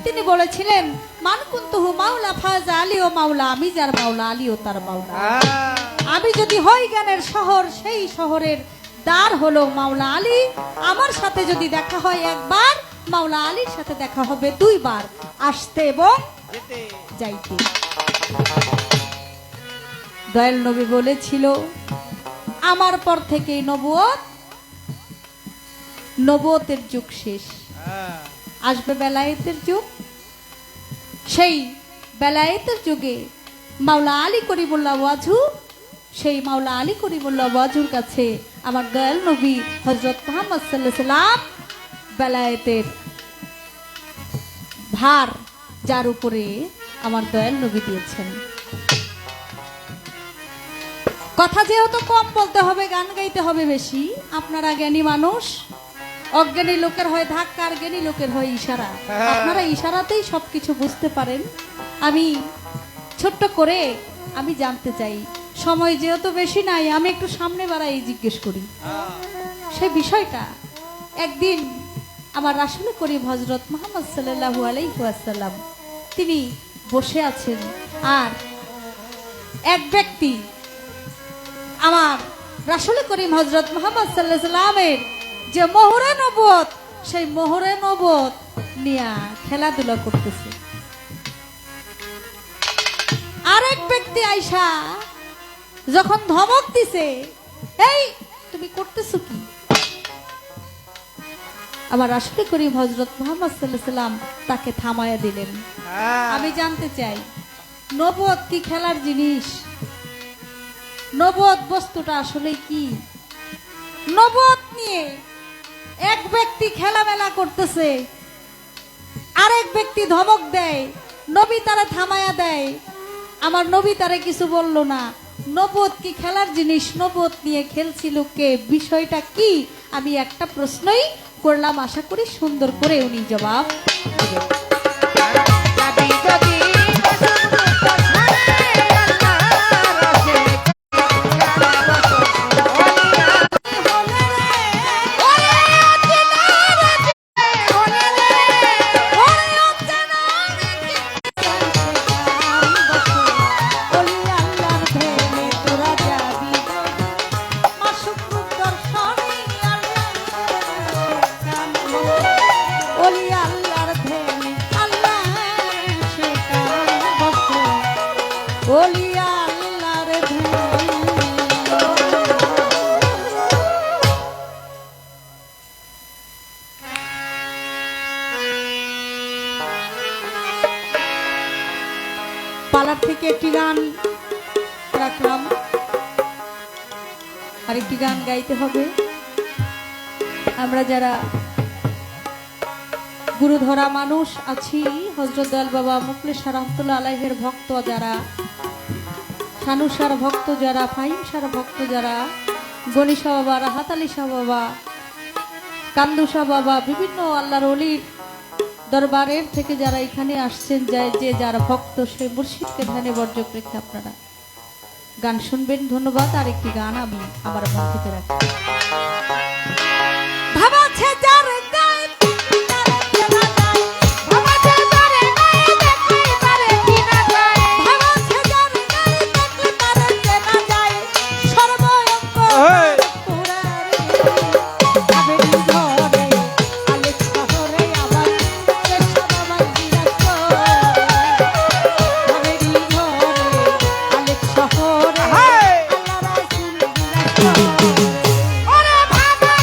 তিনি বলেছিলেন মান কুনতুহু মাওলা ফাজা আলী ও মাওলা, আমি যার মাওলা আলী ও তার মাওলা। আমি যদি হই জ্ঞানের শহর, সেই শহরের দ্বার হলো মাওলা আলী। আমার সাথে যদি দেখা হয় একবার, মাওলা আলীর সাথে দেখা হবে 2 বার, আসতে এবং যাইতে। দয়াল নবী বলেছিল আমার পর থেকে নবুয়তের যুগ শেষ, আসবে বেলায়েতের যুগ। সেই বেলায়েতের যুগে মাওলা আলী করিমুল্লাহ ওয়াজু, সেই মাওলা আলী করিমুল্লাহ ওয়াজুর কাছে আমার দয়াল নবী হযরত মুহাম্মদ সাল্লাল্লাহু আলাইহি ওয়াসাল্লাম বেলায়েতের ভার যার উপরে আমার দয়াল নবী দিয়েছেন। কথা যেহেতু কম বলতে হবে, গান গাইতে হবে বেশি। আপনারা জ্ঞানী মানুষ, অজ্ঞানী লোকের হয় ধাক্কা আর জ্ঞানী লোকের হয় ইশারা। আপনারা ইশারাতেই সবকিছু বুঝতে পারেন। আমি ছোট্ট করে আমি জানতে চাই, সময় যেহেতু বেশি নাই, আমি একটু সামনে বাড়াই জিজ্ঞেস করি সেই বিষয়টা। একদিন আমার রাসূল করিম হযরত মুহাম্মদ সাল্লাল্লাহু আলাইহি ওয়াসাল্লাম তিনি বসে আছেন, আর এক ব্যক্তি আমার রাসূল করিম হযরত মুহাম্মদ সাল্লাল্লাহু আলাইহি ওয়াসাল্লামের যে মোহরে নবুয়ত, সেই মোহরে নবুয়ত নিয়ে খেলাধুলা করতেছে। আরেক ব্যক্তি আইসা যখন ধমক দিছে, এই তুমি করতেছো কি? আমার রাসূল করিম হযরত মুহাম্মদ সাল্লাল্লাহু আলাইহি ওয়াসাল্লাম তাকে থামায়া দিলেন। আমি জানতে চাই নবুয়ত কি খেলার জিনিস? নবুয়ত বস্তুটা আসলে কি? নবুয়ত নিয়ে এক ব্যক্তি খেলামেলা করতেছে, আরেক ব্যক্তি ধমক দেয়, নবী তারে থামায়া দেয়। আমার নবী তারে কিছু বলল না। নবুয়ত কি খেলার জিনিস? নবুয়ত নিয়ে খেলছিল কে? বিষয়টা কি? আমি একটা প্রশ্নই করলাম, আশা করি সুন্দর করে উনি জবাব দিবেন। পালার থেকে একটি গান রাখলাম, আরেকটি গান গাইতে হবে। আমরা যারা গুরুধরা মানুষ আছি, হযরত দয়াল বাবা মুখলেস রহমাতুল্লাহ আলাইহির ভক্ত যারা, শানুসার ভক্ত যারা, ফাহিম সার ভক্ত যারা, গনি শাহ বাবা, রাহাত আলী শাহ বাবা, কান্দু শাহ বাবা, বিভিন্ন আল্লাহর ওলির দরবারের থেকে যারা এখানে আসছেন, যায় যে যারা ভক্ত সে মুর্শিদকে ধ্যানে বর্জক রেখে আপনারা গান শুনবেন। ধন্যবাদ। আর একটি গান আমি আমার মন থেকে রাখি। ভাবাছে যার গায়ে তারে চেনা যায়, ভাবাছে যার গায়ে দেখলে তারে চিনা যায়, ভাবাছে যার গায়ে দেখলে তারে চেনা যায়, সর্বঙ্গ পুরারে আবেরি ধরে আলে শহরে আবার সবাই বিরাজ করে, আবেরি ধরে আলে শহরে আল্লাহ রাসূল বিরাজ করে। ওরে ভাবা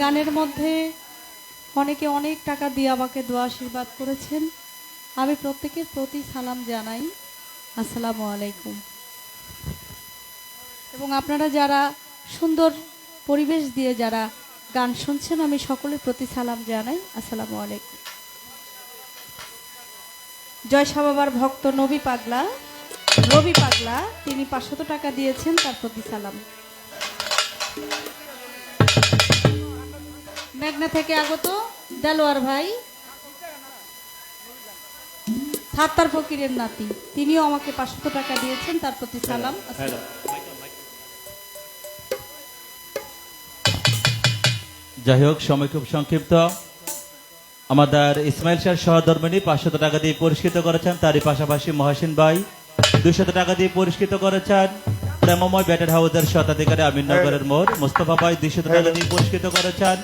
গানের মধ্যে অনেকে অনেক টাকা দিয়ে আমাকে দোয়া আশীর্বাদ করেছেন। আমি প্রত্যেকের প্রতি সালাম জানাই, আসসালামু আলাইকুম। এবং আপনারা যারা সুন্দর পরিবেশ দিয়ে যারা গান শুনছেন, আমি সকলের প্রতি সালাম জানাই, আসসালামু আলাইকুম। জয়সা বাবার ভক্ত রবি পাগলা তিনি 500 টাকা দিয়েছেন, তার প্রতি সালাম। মেঘনা থেকে আগত দেলোয়ার ভাই, সাত্তার ফকিরের নাতি, তিনিও আমাকে 500 টাকা দিয়েছেন, তার প্রতি সালাম। যাই হোক, সময় খুব সংক্ষিপ্ত। আমাদের ইসমাইল শাহ সহধর্মিনী 500 টাকা দিয়ে পুরস্কৃত করেছেন, তারই পাশাপাশি মহাসিন ভাই 200 টাকা দিয়ে পুরস্কৃত করেছেন। প্রেমময় ব্যাটার হাউসের স্বত্বাধিকারী আমিননগরের মোড় মোস্তফা ভাই 200 টাকা দিয়ে পুরস্কৃত করেছেন,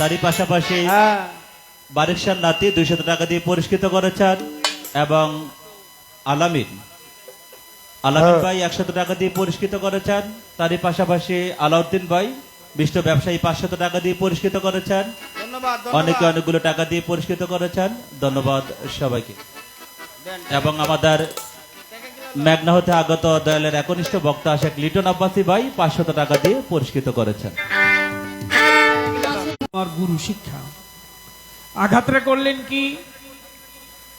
তারই পাশাপাশি বারিকশার নাতি 200 টাকা দিয়ে পুরস্কৃত করেছেন। এবং আলামিন ভাই 100 টাকা দিয়ে পুরস্কৃত করেছেন, তারই পাশাপাশি আলাউদ্দিন ভাই বিশিষ্ট ব্যবসায়ী 500 টাকা দিয়ে পুরস্কৃত করেছেন। অনেকে অনেকগুলো টাকা দিয়ে পুরস্কৃত করেছেন, ধন্যবাদ সবাইকে। এবং আমাদের মেঘনা হতে আগত দয়ালের একনিষ্ঠ বক্তা শেখ লিটন আব্বাসী ভাই 500 টাকা দিয়ে পুরস্কৃত করেছেন। আমার গুরু শিক্ষা আঘাতরা করলেন কি,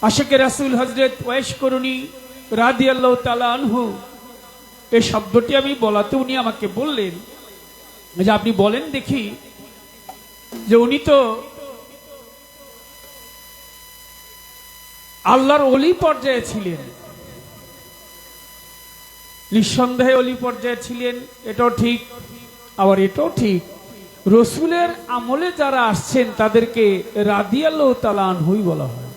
আশেকে রাসূল হযরত ওয়াইস করুনি রাদিয়াল্লাহু তাআলা আনহু, এই শব্দটি আমি বলাতে উনি আমাকে বললেন যে আপনি বলেন দেখি, যে উনি তো আল্লাহর ওলি পর্যায়ে ছিলেন, নিঃসন্দেহে ওলি পর্যায়ে ছিলেন, এটাও ঠিক। আবার এটাও ঠিক, রসুলের আমলে যারা আসছেন তাদেরকে রাদিয়াল্লাহু তাআলা আনহুই বলা হয়।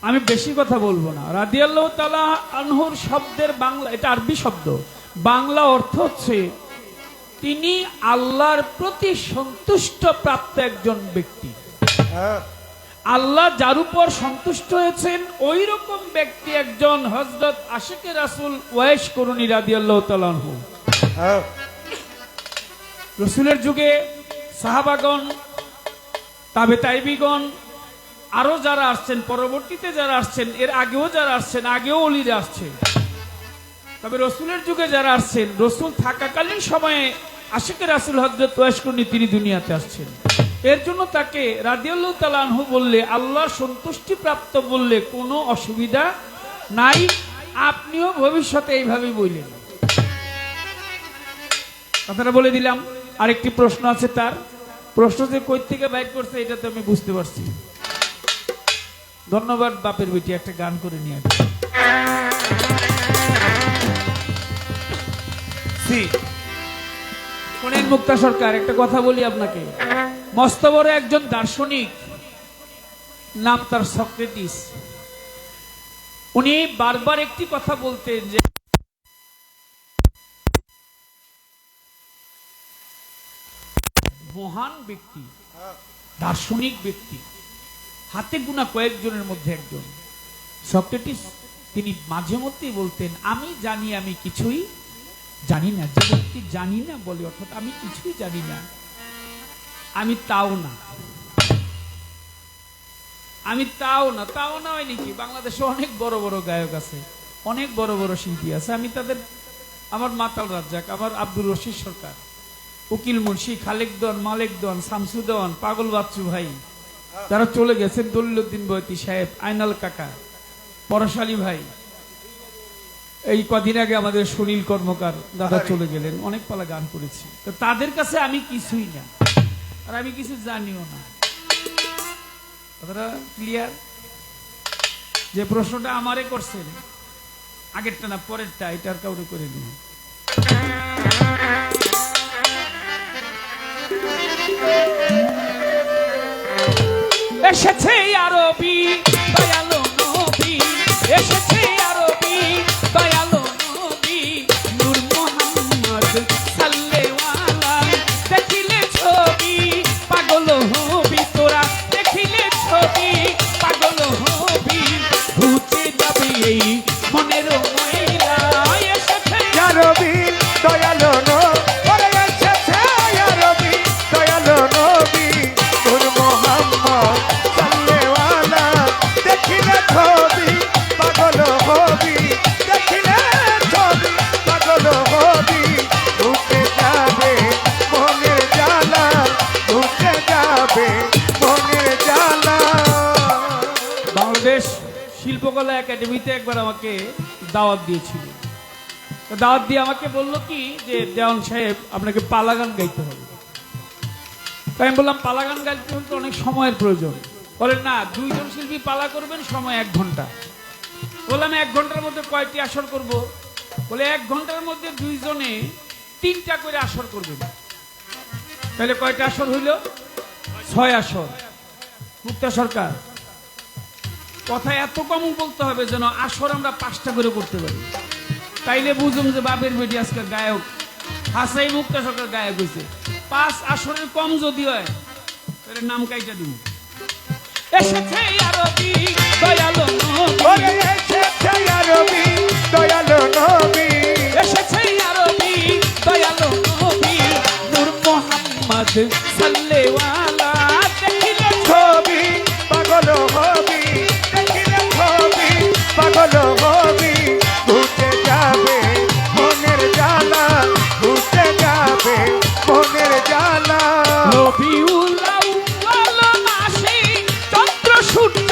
আমি বেশি কথা বলবো না। রাদিয়াল্লাহু তাআলা আনহুর শব্দের বাংলা, এটা আরবি শব্দ, বাংলা অর্থ হচ্ছে তিনি আল্লাহর প্রতি সন্তুষ্ট প্রাপ্ত একজন ব্যক্তি। আল্লাহ যার উপর সন্তুষ্ট হয়েছেন ওই রকম ব্যক্তি একজন হযরত আশিকে রাসূল ওয়াইস করুনি রাদিয়াল্লাহু তাআলা আনহু। রসুলের যুগে সাহাবাগণ, তাবে তাইবিগণ, আরো যারা আসছেন, পরবর্তীতে যারা আসছেন, এর আগেও যারা আসছেন, আগেও ওলিরা আসছে। তবে রসুলের যুগে যারা আসছেন, রসুল থাকাকালীন সময়ে আশিকে রাসূল হযরত ওয়াইস করুনি তিনি দুনিয়াতে আসছেন। এর জন্য তাকে রাদিয়াল্লাহু তাআলা আনহু বললে, আল্লাহর সন্তুষ্টি প্রাপ্ত বললে কোনো অসুবিধা নাই। আপনিও ভবিষ্যতে এইভাবেই বললেন। কথাটা বলে দিলাম। আরেকটি প্রশ্ন আছে, তার প্রশ্ন যে কই থেকে বাইর করছে এটা তো আমি বুঝতে পারছি। ধন্যবাদ বাপের বেটি, একটা গান করে নিয়ে আসবে। শোনেন মুক্তা সরকার, একটা কথা বলি আপনাকে। মস্ত বড় একজন দার্শনিক, নাম তার সক্রেটিস। উনি বারবার একটি কথা বলতেন যে মহান ব্যক্তি, দার্শনিক ব্যক্তি, হাতে গোনা কয়েকজনের মধ্যে একজন সক্রেটিস। তিনি মাঝে মধ্যেই বলতেন, আমি জানি আমি কিছুই জানি না। যে ব্যক্তি জানি না বলে, অর্থাৎ আমি কিছুই জানি না, আমি তাও না, আমি তাও না। তাও না হয় নাকি? বাংলাদেশে অনেক বড় বড় গায়ক আছে, অনেক বড় বড় শিল্পী আছে। আমি তাদের, আমার মাতাল রাজ্জাক, আমার আব্দুর রশিদ সরকার, উকিল মুন্সি, খালেক দন, মালেক দন, শামসুদন, পাগল বাচ্চু ভাই, তারা চলে গেছেন, দলিলউদ্দিন বয়তি সাহেব, আইনাল কাকা, পরশালী ভাই, এই কদিন আগে আমাদের সুনীল কর্মকার দাদা চলে গেলেন। অনেক পালা গান করেছি। তো তাদের কাছে আমি কিছুই না, আর আমি কিছু জানিও না। কথাটা ক্লিয়ার? যে প্রশ্নটা আমারে করছেন, আগেরটা না পরেরটা, এটার কাউরে করে দিন। এসেছে আরবি দয়ালো নবী, এসেছে আরবি দয়ালো নবী, নূর মোহাম্মদ সাল্লেওয়ালা। দেখিলে ছবি পাগল হবি তোরা, দেখিলে ছবি পাগল হবি, ঘুচে যাবে এই মনের ময়লা। এসেছে আরবি দয়ালো নবী, এসেছে আরবি দয়ালো নবী, নূর মোহাম্মদ সাল্লেওয়ালা। দেখিলে ছবি পাগল হবি, দেখিলে ছবি পাগল হবি, ঢুকে যাবে মনের জ্বালা, ঢুকে যাবে মনের জ্বালা। বাংলাদেশ শিল্পকলা একাডেমিতে একবার আমাকে দাওয়াত দিয়েছিল। তো দাওয়াত দিয়ে আমাকে বললো কি যে দেওয়ান সাহেব আপনাকে পালা গান গাইতে হবে। তাই আমি বললাম পালা গান গাইতে হলে তো অনেক সময়ের প্রয়োজন। বলেন না, 2 জন শিল্পী পালা করবেন, সময় 1 ঘন্টা। বললাম 1 ঘন্টার মধ্যে কয়টি আসর করব? বলে 1 ঘন্টার মধ্যে 2 জনে 3টা করে আসর করবেন। তাহলে কয়টা আসর হইল? 6 আসর। মুক্তা সরকার কথা এত কম বলতে হবে যেন আসর আমরা 5টা করে করতে পারি। তাইলে বুঝুম যে বাপের বেটি আজকে গায়ক। হাসাই মুক্তা সরকার গায়ক হয়েছে। 5 আসরের কম যদি হয় তাহলে নাম কাইটা দিব। এসেছে আরবি দয়ালো নবী, এসেছে আরবি দয়ালো নবী, এসেছে আরবি দয়ালো নবী, নূর মোহাম্মদ সাল্লেওয়ালা। দেখিলে ছবি পাগল হবি, দেখিলে ছবি পাগল হবি, ঘুচে যাবে মনের জ্বালা, ঘুচে যাবে মনের জ্বালা। রবিউল আউয়াল মাসে চন্দ্র সূর্য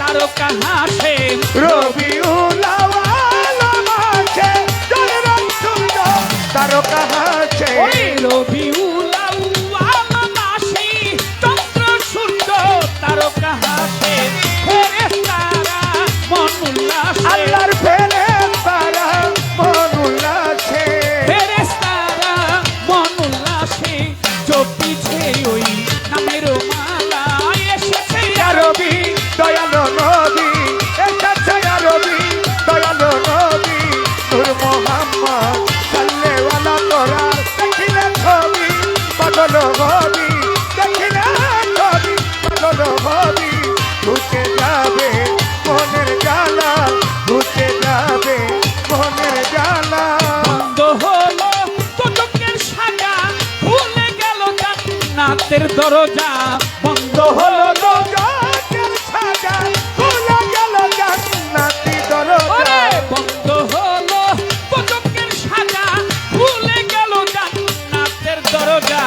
তারকা হাসে, রবিউল আউয়াল মাসে চন্দ্র সূর্য তারকা হাসে, ওই রবিউল আউয়াল মাসে চন্দ্র সূর্য তারকা হাসে, ফেরেশতারা মন উল্লাসে, আল্লাহর ফেরেশতারা মন উল্লাসে, ফেরেশতারা মন উল্লাসে, জপিছে ওই নামের মালা। এসেছে আরবি দয়ালো নবী, এসেছে আরবি দয়ালো নবী, নূর মোহাম্মদ সাল্লেওয়ালা। তোরা দেখিলে ছবি পাগল হবি, দেখিলে ছবি পাগল হবি, ঘুচে যাবে মনের জ্বালা, ঘুচে যাবে মনের জ্বালা। বন্ধ হলো কটকের সাজা, খুলে গেল জান্নাতের দরজা। বন্ধ হলো দরজার সাজা, খুলে গেল জান্নাতি দরজা। ওরে বন্ধ হলো কটকের সাজা, খুলে গেল জান্নাতের দরজা।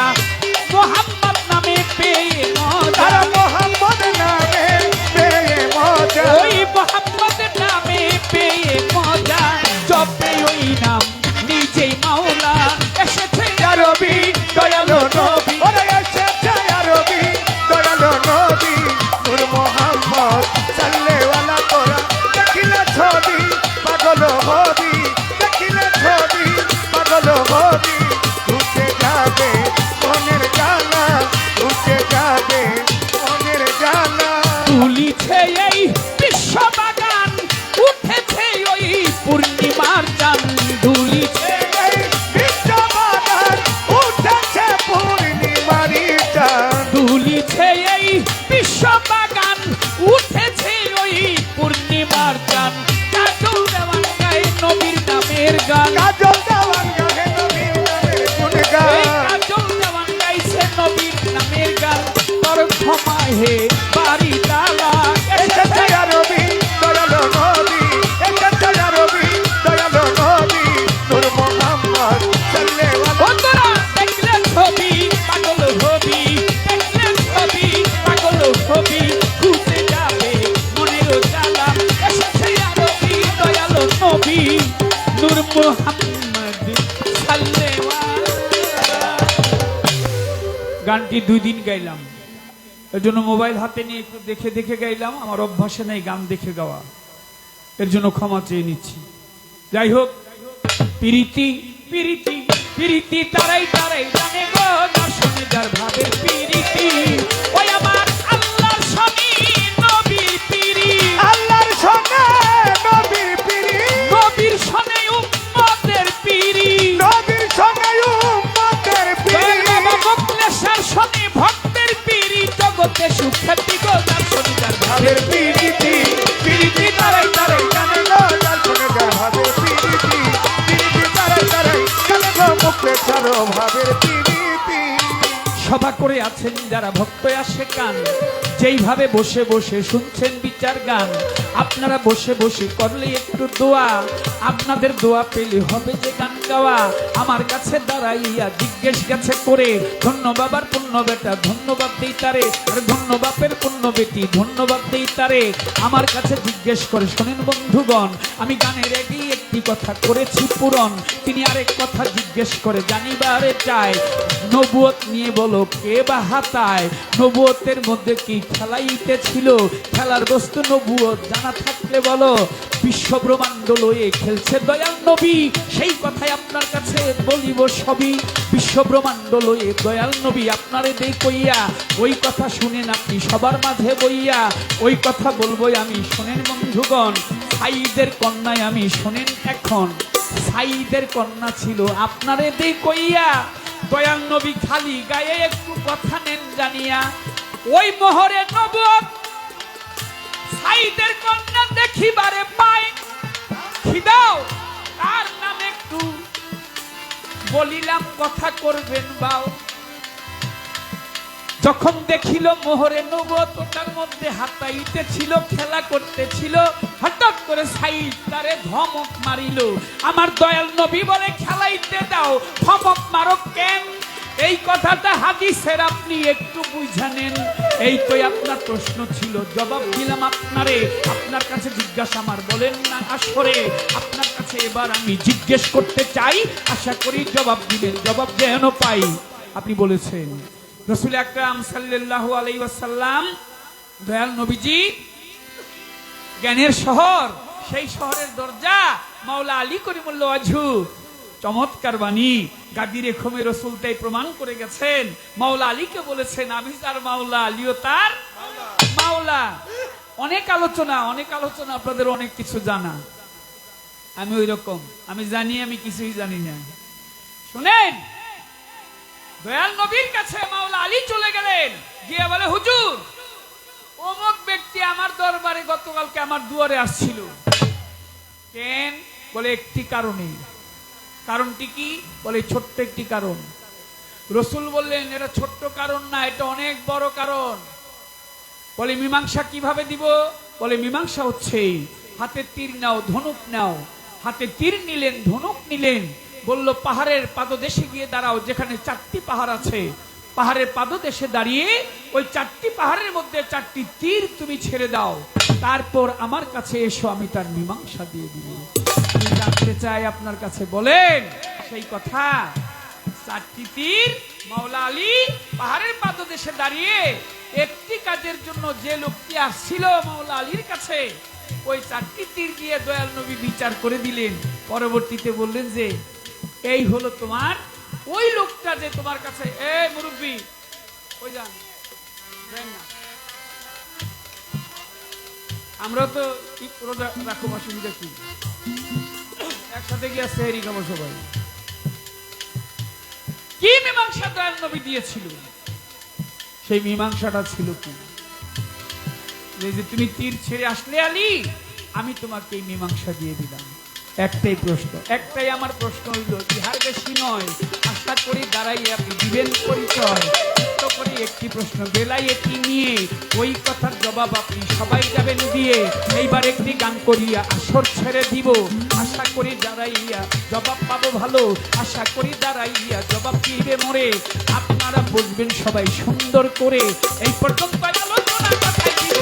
মোহাম্মদ নামে পেয়ে মজা, তারা মোহাম্মদ নামে পেয়ে মজা, ওই মোহাম্মদ নামে পেয়ে মজা, জপে ওই নাম নিজেই মাওলা। এসেছে আরবি দয়ালো নবী, ওরে এসেছে আরবি দয়ালো নবী, নূর মোহাম্মদ সাল্লেওয়ালা। তোরা দেখিলে ছবি পাগল হবি, দেখিলে ছবি পাগল হবি, ঘুচে যাবে মনের জ্বালা, ঘুচে যাবে মনের জ্বালা। তুলিছে এই বিশ্ববাগান, উঠেছে ওই পূর্ণিমার চাঁদ। ধুলিছে এই বিশ্ববাগান উঠেছে পূর্ণিমারি চাঁদ, দুলিছে এই বিশ্ববাগান, উঠেছে ওই পূর্ণিমার গান। কাজল দেওয়ান গায়ে নবীর নামের গান, কাজল দেওয়ান গাহে নবীর নামের এই গুণগান। কাজল দেওয়ান গাইছে নবীর নামের গান। তোর ক্ষমা হে বাড়ি তালা। এসেছে আরবি দয়ালো নবী, এসেছে আরবি দয়ালো নবী, নূর মোহাম্মদ সাল্লেওয়ালা। বন্ধুরা দেখলে ছবি পাগল হবি, দেখলে ছবি পাগল হবি, ঘুরতে যাবে মনের জ্বালা। এসেছে আরবি দয়ালো নবী, নূর মোহাম্মদ সাল্লেওয়ালা। গানটি 2 দিন গাইলাম, এর জন্য মোবাইল হাতে নিয়ে একটু দেখে দেখে গাইলাম। আমার অভ্যাসে নেই গান দেখে গাওয়া, এর জন্য ক্ষমা চেয়ে নিচ্ছি। যাই হোক, প্রীতি প্রীতি প্রীতি তারাই তারাই জানে গো, দর্শনে যার ভাবে প্রীতি। ওই আমার আল্লাহর স্বামী করে আছেন যারা ভক্ত আসে কান, যেইভাবে বসে বসে শুনছেন বিচার গান, আপনারা বসে বসে করলে একটু দোয়া, আপনাদের দোয়া পেলে হবে যে গান গাওয়া। আমার কাছে দাঁড়াইয়া জিজ্ঞেস গেছে করে, ধন্য বাবার পুণ্য বেটা ধন্যবাদ দেই তারে, আর ধন্য বাপের পুণ্য বেটি ধন্যবাদ দেই তারে। আমার কাছে জিজ্ঞেস করে, শোনেন বন্ধুগণ, আমি গানের আগেই একটি কথা করেছি পূরণ। তিনি আরেক কথা জিজ্ঞেস করে জানিবারে চায়, নবুয়ত নিয়ে বলো কে বা হাতায়, নবুয়তের মধ্যে কি খেলাইতে ছিল, খেলার বস্তু নবুয়ত জানা থাকলে বলো। বিশ্ব ব্রহ্মাণ্ড লয়ে খেলছে দয়াল নবী, সেই কথাই আপনার কাছে বলিব সবই। বিশ্ব ব্রহ্মাণ্ড লয়ে দয়াল নবী আপনারে দেই কইয়া, ওই কথা শুনেন আপনি সবার মাঝে বইয়া, ওই কথা বলবো আমি শোনেন বন্ধুগণ। সাইদের কন্যায় আমি শোনেন এখন, সাইদের কন্যা ছিল আপনারে দেই কইয়া, দয়াল নবী খালি গায়ে একটু কথা নেন জানিয়া। ওই মোহরে নবুয়ত সাইদের কন্যা দেখিবারে পায়, খিদাও তার নাম একটু বলিলাম কথা করবেন বাও। যখন দেখিল মোহরে নবুয়ত ওটার মধ্যে হাতাইতে ছিল, খেলা করতেছিল, হঠাৎ করে সাইদ তারে ধমক মারিল। আমার দয়াল নবী বলে খেলাইতে দাও, ধমক মারো কেন? এই কথাটা হাদিসের আপনি একটু বুঝানেন। এই তো আপনার প্রশ্ন ছিল, জবাব দিলাম আপনারে। আপনার কাছে জিজ্ঞাসা আমার বলেন না আসরে, আপনার কাছে এবার আমি জিজ্ঞেস করতে চাই, আশা করি জবাব দিবেন, জবাব যেন পাই। আপনি বলেছেন রাসূল আকরাম সাল্লাল্লাহু আলাইহি ওয়াসাল্লাম, দয়াল নবীজি জ্ঞানের শহর, সেই শহরের দরজা মাওলা আলী করিমুল্লাহ ওয়াজহু। চমৎকার বাণী, গাদি রেখমে রসুল তাই প্রমাণ করে গেছেন। মাওলা আলীকে বলেছেন আমি তার মাওলা, আলীও তার মাওলা। অনেক আলোচনা আপনাদের অনেক কিছু জানা, আমি ওই রকম, আমি জানি আমি কিছুই জানি না। শুনেন, দয়াল নবীর কাছে মাওলা আলী চলে গেলেন, গিয়ে বলে হুজুর অমুক ব্যক্তি আমার দরবারে গতকালকে আমার দুয়ারে আসছিল। কেন? বলে একটি কারণে। কারণটি কি? বলে ছোট্ট একটি কারণ। রসুল বললেন এটা ছোট্ট কারণ না, এটা অনেক বড় কারণ। বলে মীমাংসা কিভাবে দিব? বলে মীমাংসা হচ্ছে হাতে তীর নাও, ধনুক নাও। হাতে তীর নিলেন, ধনুক নিলেন, বলল পাহাড়ের পাদদেশে গিয়ে দাঁড়াও, যেখানে 4টি পাহাড় আছে, পাহাড়ের পাদদেশে দাঁড়িয়ে ওই 4টি পাহাড়ের মধ্যে 4টি তীর তুমি ছেড়ে দাও, তারপর আমার কাছে এসো, আমি তার মীমাংসা দিয়ে দিব। আমি জানতে চাই আপনার কাছে, বলেন সেই কথা। 4টি তীর মাওলা আলী পাহাড়ের পাদদেশে দাঁড়িয়ে একটি কাজের জন্য যে লোকটি আসছিল মাওলা আলীর কাছে, ওই 4টি তীর দিয়ে দয়াল নবী বিচার করে দিলেন। পরবর্তীতে বললেন যে এই হলো তোমার ওই লোকটা যে তোমার কাছে, এই মুরব্বী ওই যান না, আমরা তো রোজা রাখো, অসুবিধা কি, একসাথে গিয়ে সেহরি খাবো সবাই। কি মীমাংসা দয়াল নবী দিয়েছিল? সেই মীমাংসাটা ছিল কি? যে তুমি তীর ছেড়ে আসলে আলী, আমি তোমাকে এই মীমাংসা দিয়ে দিলাম। একটাই প্রশ্ন, একটাই আমার প্রশ্ন হইল, ইহার বেশি নয়। আশা করি দাঁড়াই আপনি দিবেন পরিচয়। ছোট্ট করে একটি প্রশ্ন বেলাই এটি নিয়ে, ওই কথার জবাব আপনি সবাই যাবেন দিয়ে। এইবার একটি গান করিয়া আসর ছেড়ে দিব, আশা করি দাঁড়াইয়া জবাব পাবো ভালো, আশা করি দাঁড়াইয়া জবাব দিবে মরে। আপনারা বুঝবেন সবাই সুন্দর করে। এই পর্যন্ত আলোচনা কথাই দিব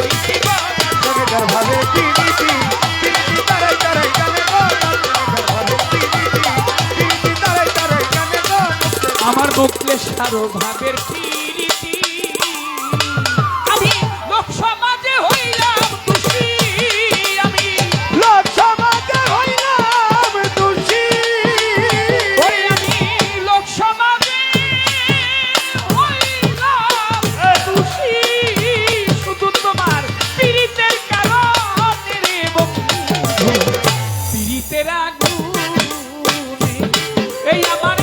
ভাবে আমার মুখলে সারো ভাবের প্রীতি, আমি লোক সমাজে হইলাম খুশি, আমি লোক সমাজে হইলাম দোষী, ওই আমি লোক সমাজে হইলাম খুশি, শুধু তোমার পীড়িতের কারণে রে বন্ধু, পীড়িতের আগুনে এই আমার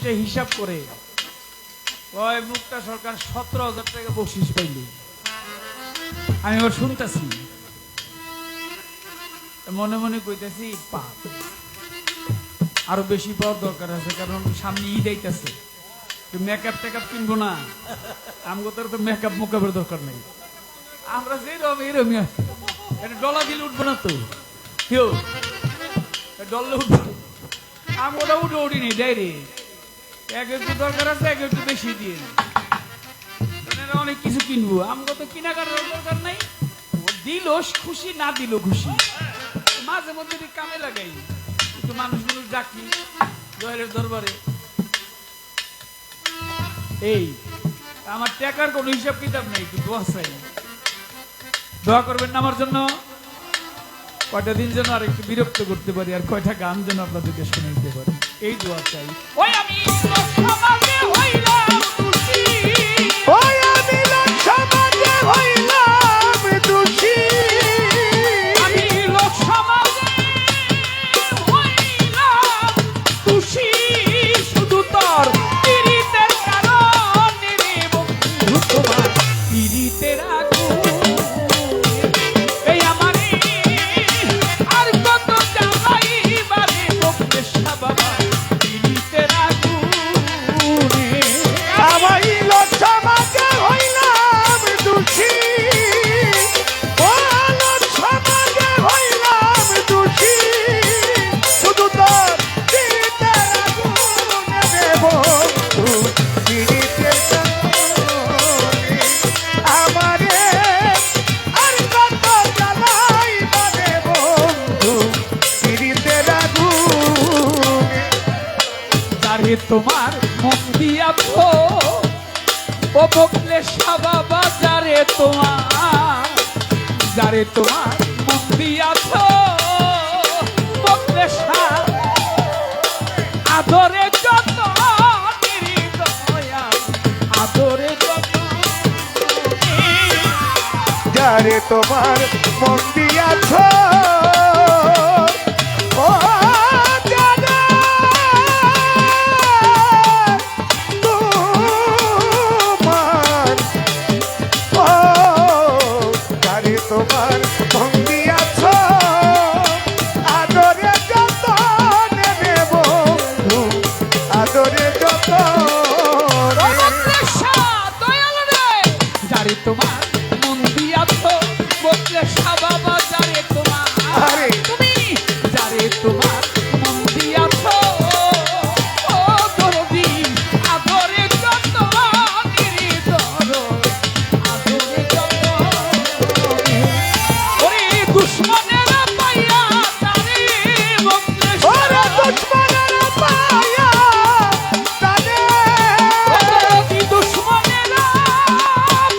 একটা হিসাব করে ওই মুক্তা সরকার 17,000 টাকা বকশিস পাইল। আমি এবার শুনতেছি, মনে মনে কইতেছি পাপ আরো বেশি পাওয়ার দরকার আছে, কারণ সামনে ঈদ আইতেছে, মেকআপ টেকআপ কিনবো না, আমগো তো মেকআপ মোকাবের দরকার নেই, আমরা যেরকম এরকম এটা ডলা দিলে উঠবো না তো, কেউ ডললে উঠবো, আমরা উঠে উঠিনি ডাইরেক্ট, এক একটু দরকার আছে, এক একটু বেশি দিয়ে অনেক কিছু কিনবো, আমগো তো কেনাকাটার দরকার নাই, দিল খুশি না দিল খুশি, মাঝে মধ্যে কামে লাগাই, একটু মানুষগুলো ডাকি জয়ের দরবারে। এই আমার টাকার কোনো হিসাব কিতাব নেই, একটু দোয়া চাই, দোয়া করবেন না আমার জন্য, কয়টা দিন যেন আর একটু বিরক্ত করতে পারি, আর কয়টা গান যেন আপনাদেরকে শোনাইতে পারি, এই দোয়া চাই। ওই আমি সমাজে হইলাম খুশি, ওই আমি লোক সমাজে হইলাম দোষী, আমি লোক সমাজে হইলাম খুশি, শুধু তোর পীড়িতের কারণে রে বন্ধু, তোমার পীড়িতের আগুন, এই আমারে আর কত জ্বালাইবারে বকলেশা বাবা, পীড়িতের আগুনে। আমি লোক সমাজে হইলাম দোষী, ও লোক সমাজে হইলাম দোষী, শুধু তোর পীড়িতের আগুনে রে বন্ধু, পীড়িতের কারণে আমারে আর কত জ্বালাইবা রে বন্ধু, পীড়িতের আগুনে। যারে তোমার মন দিয়াছ ও বকলেশা বাবা, যারে তোমার মন দিয়াছ বকলেশা, আদরে যত নির্দয়া, আদরে যত যারে তোমার মন দিয়াছ, ও যারে তোমার, ও যারে তোমার মন দিয়াছ, আদরে যত নেবে বন্ধু, আদরে যত বকলেশা দয়াল রে, যারে তোমার মন দিয়াছ বকলেশা বাবা, যারে তোমার আরে তুমি, যারে তোমার মন দিয়াছ ও দরদি, আদরে যত নির্দর, আদরে যত ওরে দুশ্মনেরা পাইয়া তারে বকলেশা, ওরে দুশ্মনেরা পাইয়া তারে, দরদি দুশ্মনেরা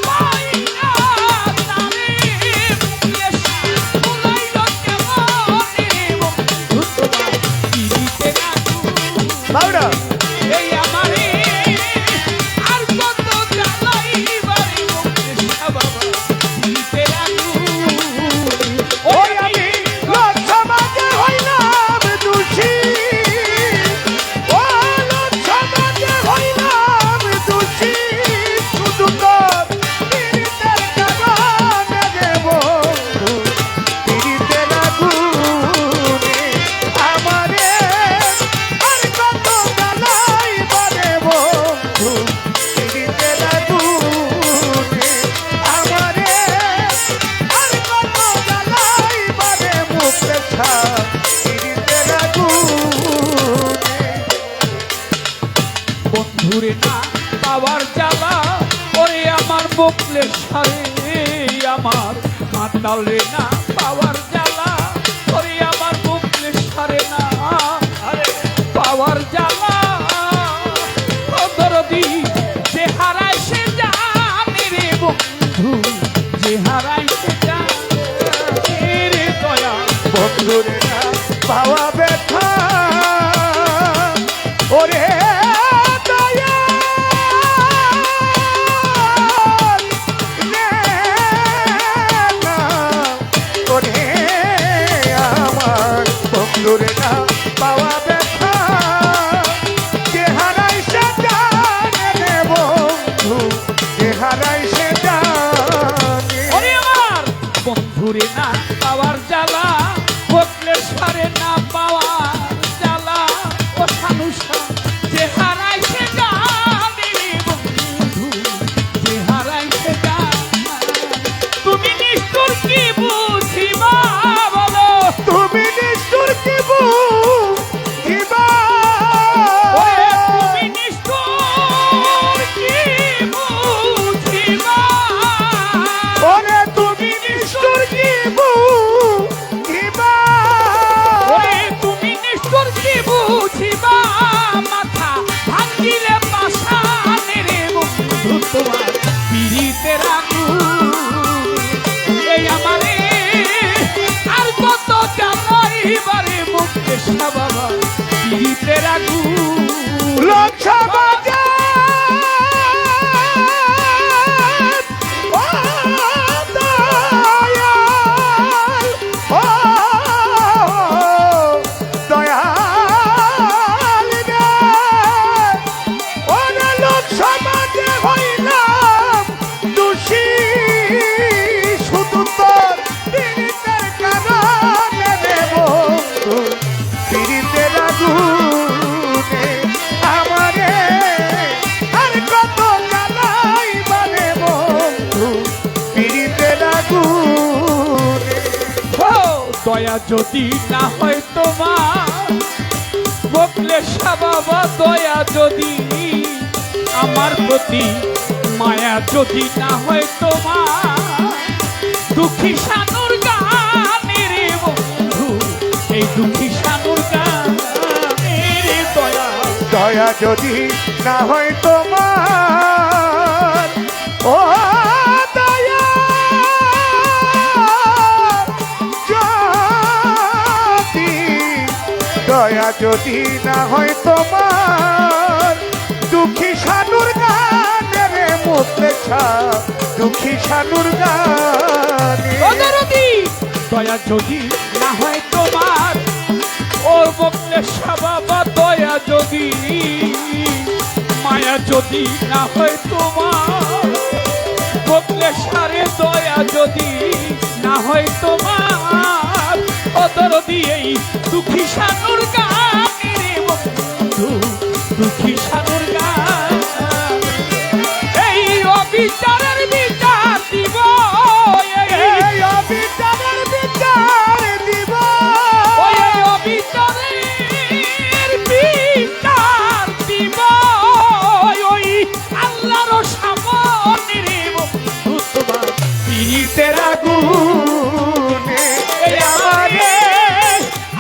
পাইয়া তারে বকলেশা, ভুলাইল কেমনে বন্ধু তোমার পীড়িতের আগুন, বাউডা এই আমারে আর কত জ্বালাইবারে বকলেশা বাবা, পীড়িতের আগুন। ওই আমি লোক সমাজে হইলাম দোষী, ও লোক সমাজে হইলাম দোষী, শুধু তোর পীড়িতের কারণে রে বন্ধু, পীড়িতের আগুনে আমারে আর কত জ্বালাইবা রে বন্ধু, পীড়িতের আগুনে আমারে আর কত জ্বালাইবা রে মুক্তেছা, পীড়িতের আগুনে। বন্ধুরে না পাওয়ার জ্বালা, ওরে আমার বকলেশা রে, আমার মাতালে না পাওয়ার জ্বালা, ওরে আমার বকলেশা রে না আরে পাওয়ার জ্বালা, ও দরদি যে হারায় সে জানে রে বন্ধু, যে হারায় সে জানে রে দয়া, বন্ধুরে না পাওয়া ব্যথা, ওরে দয়াল নে না, ওরে আমার বন্ধুরে না পাওয়া ব্যথা, যে হারাই পাওয়ার জ্বালা বকলেশ্বরে না পাওয়ার জ্বালা ও সানুষা যে হারাইছে জানে রে বন্ধু যে হারাইছে জানে তুমি নিষ্ঠুর কি বুঝিবা বলো তুমি নিষ্ঠুর কি বুঝিবা ওরে তুমি নিষ্ঠুর কি বুঝিবা ওরে তুমি নিষ্ঠুর কি বুঝিবা ওরে তুমি নিষ্ঠুর কি বুঝিবা মাথা ভাঙিলে পাশানে রে বন্ধু তোমার পিরিতের আগুন এই আমারে আর কত জ্বালাইবারে মুখে বাবা পিরিতের আগুন লোকসভা দয়া যদি না হয় তোমার বকলে বাবা দয়া যদি আমার প্রতি মায়া যদি না হয় তোমার দুঃখী শানুর গানের বন্ধু এই দুঃখী শানুর গানের দয়া দয়া যদি না হয় তোমার ও দয়া যদি দয়া যদি না হয় তোমার দুঃখী শানুর গানের মুখলে ছাপ দুঃখী শানুর গানে দয়ারতি দয়া যদি না হয় তোমার ও বকলে বাবা দয়া যদি মায়া যদি না হয় তোমার বকলে সারে দয়া যদি না হয় তোমার অদর দিয়েই দুঃখী শানুর গানে বন্ধু দুঃখী শানুর গান এই অবিচারের বিচার দিব এই অবিচারের বিচার দিব ওই অবিচারের বিচার দিব ওই আল্লাহর সামনে রে বন্ধু তোমার পিরিতের গুনে এই আমারে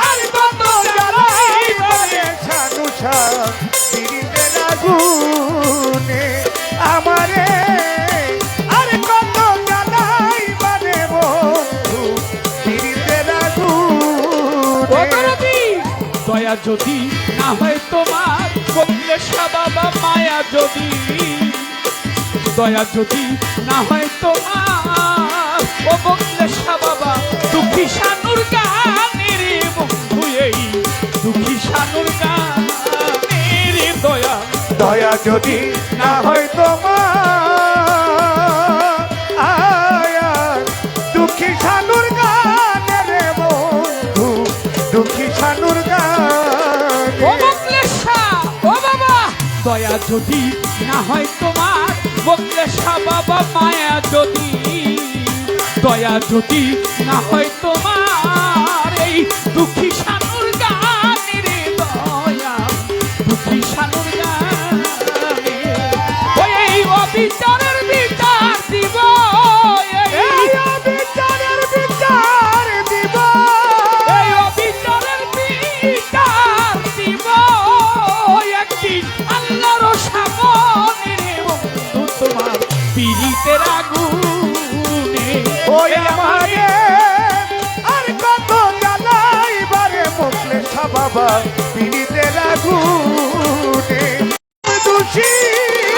আর কত জ্বালাইবারে ছানুষা পিরিতের গুনে আমারে আর কত জ্বালাই মানে বন্ধু পিরিতের গুনে অপরাধী দয়া যদি না হয় তোমার বললে বাবা মায়া যদি দয়া যদি না হয় তোমার ও বললে বাবা দুঃখী শানুর গানের বন্ধু এই দুঃখী শানুর গানের দয়া দয়া যদি না হয় তোমার আয়ার দুঃখী শানুর গানের বন্ধু দুঃখী শানুর ও গানে বকলেশা ও বাবা দয়া যদি না হয় তোমার বকলেশা বাবা মায়া যদি দয়া যদি না হয় তোমার এই দুঃখী শানুর গানের দয়া দুঃখী শানুর গানে ওই এই অবিচারের বিচার দিব এই অবিচারের বিচার দিব এই অবিচারের বিচার দিব একদিন আল্লাহর সামনে রে বন্ধু তোমার পিরিতের আগুনে ওই আমারে আর কত জ্বালাইবারে মুখলে বাবা পিড়িতের আগুনে দোষী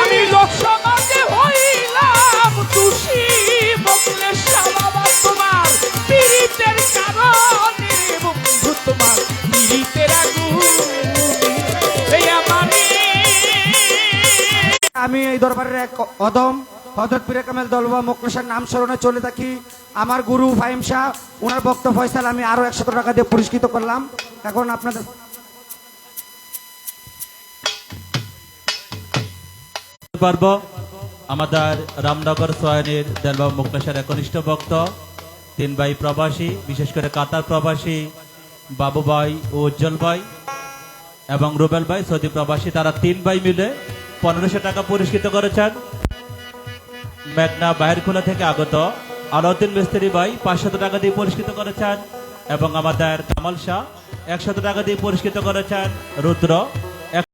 আমি লোক সমাজে হইলাম দোষী বকলে বাবা তোমার পিরিতের কারণে রে বন্ধু তোমার পিরিতের আগুনে এই আমারে আমি এই দরবারের এক অদম হযরত পীর কামেল দলবা মোকলেশের নাম স্মরণে চলে থাকি আমার গুরু ফাহিম শাহ ওনার বক্তব্য ফয়সাল আমি আরো 100 টাকা দিয়ে পুরস্কৃত করলাম। এখন আপনাদের পারব আমাদের রামনগর সোয়ানের দেলবাবু মুক্তেশ্বর একনিষ্ঠ ভক্ত, 3 ভাই প্রবাসী, বিশেষ করে কাতার প্রবাসী বাবু ভাই ও উজ্জ্বল ভাই এবং রুবেল ভাই সৌদি প্রবাসী, তারা 3 ভাই মিলে 1500 টাকা পুরস্কৃত করেছেন। মেঘনা বাহিরখোলা থেকে আগত আলাউদ্দিন মিস্ত্রি ভাই 500 টাকা দিয়ে পুরস্কৃত করেছেন এবং আমাদের কামাল শাহ 100 টাকা দিয়ে পুরস্কৃত করেছেন। রুদ্র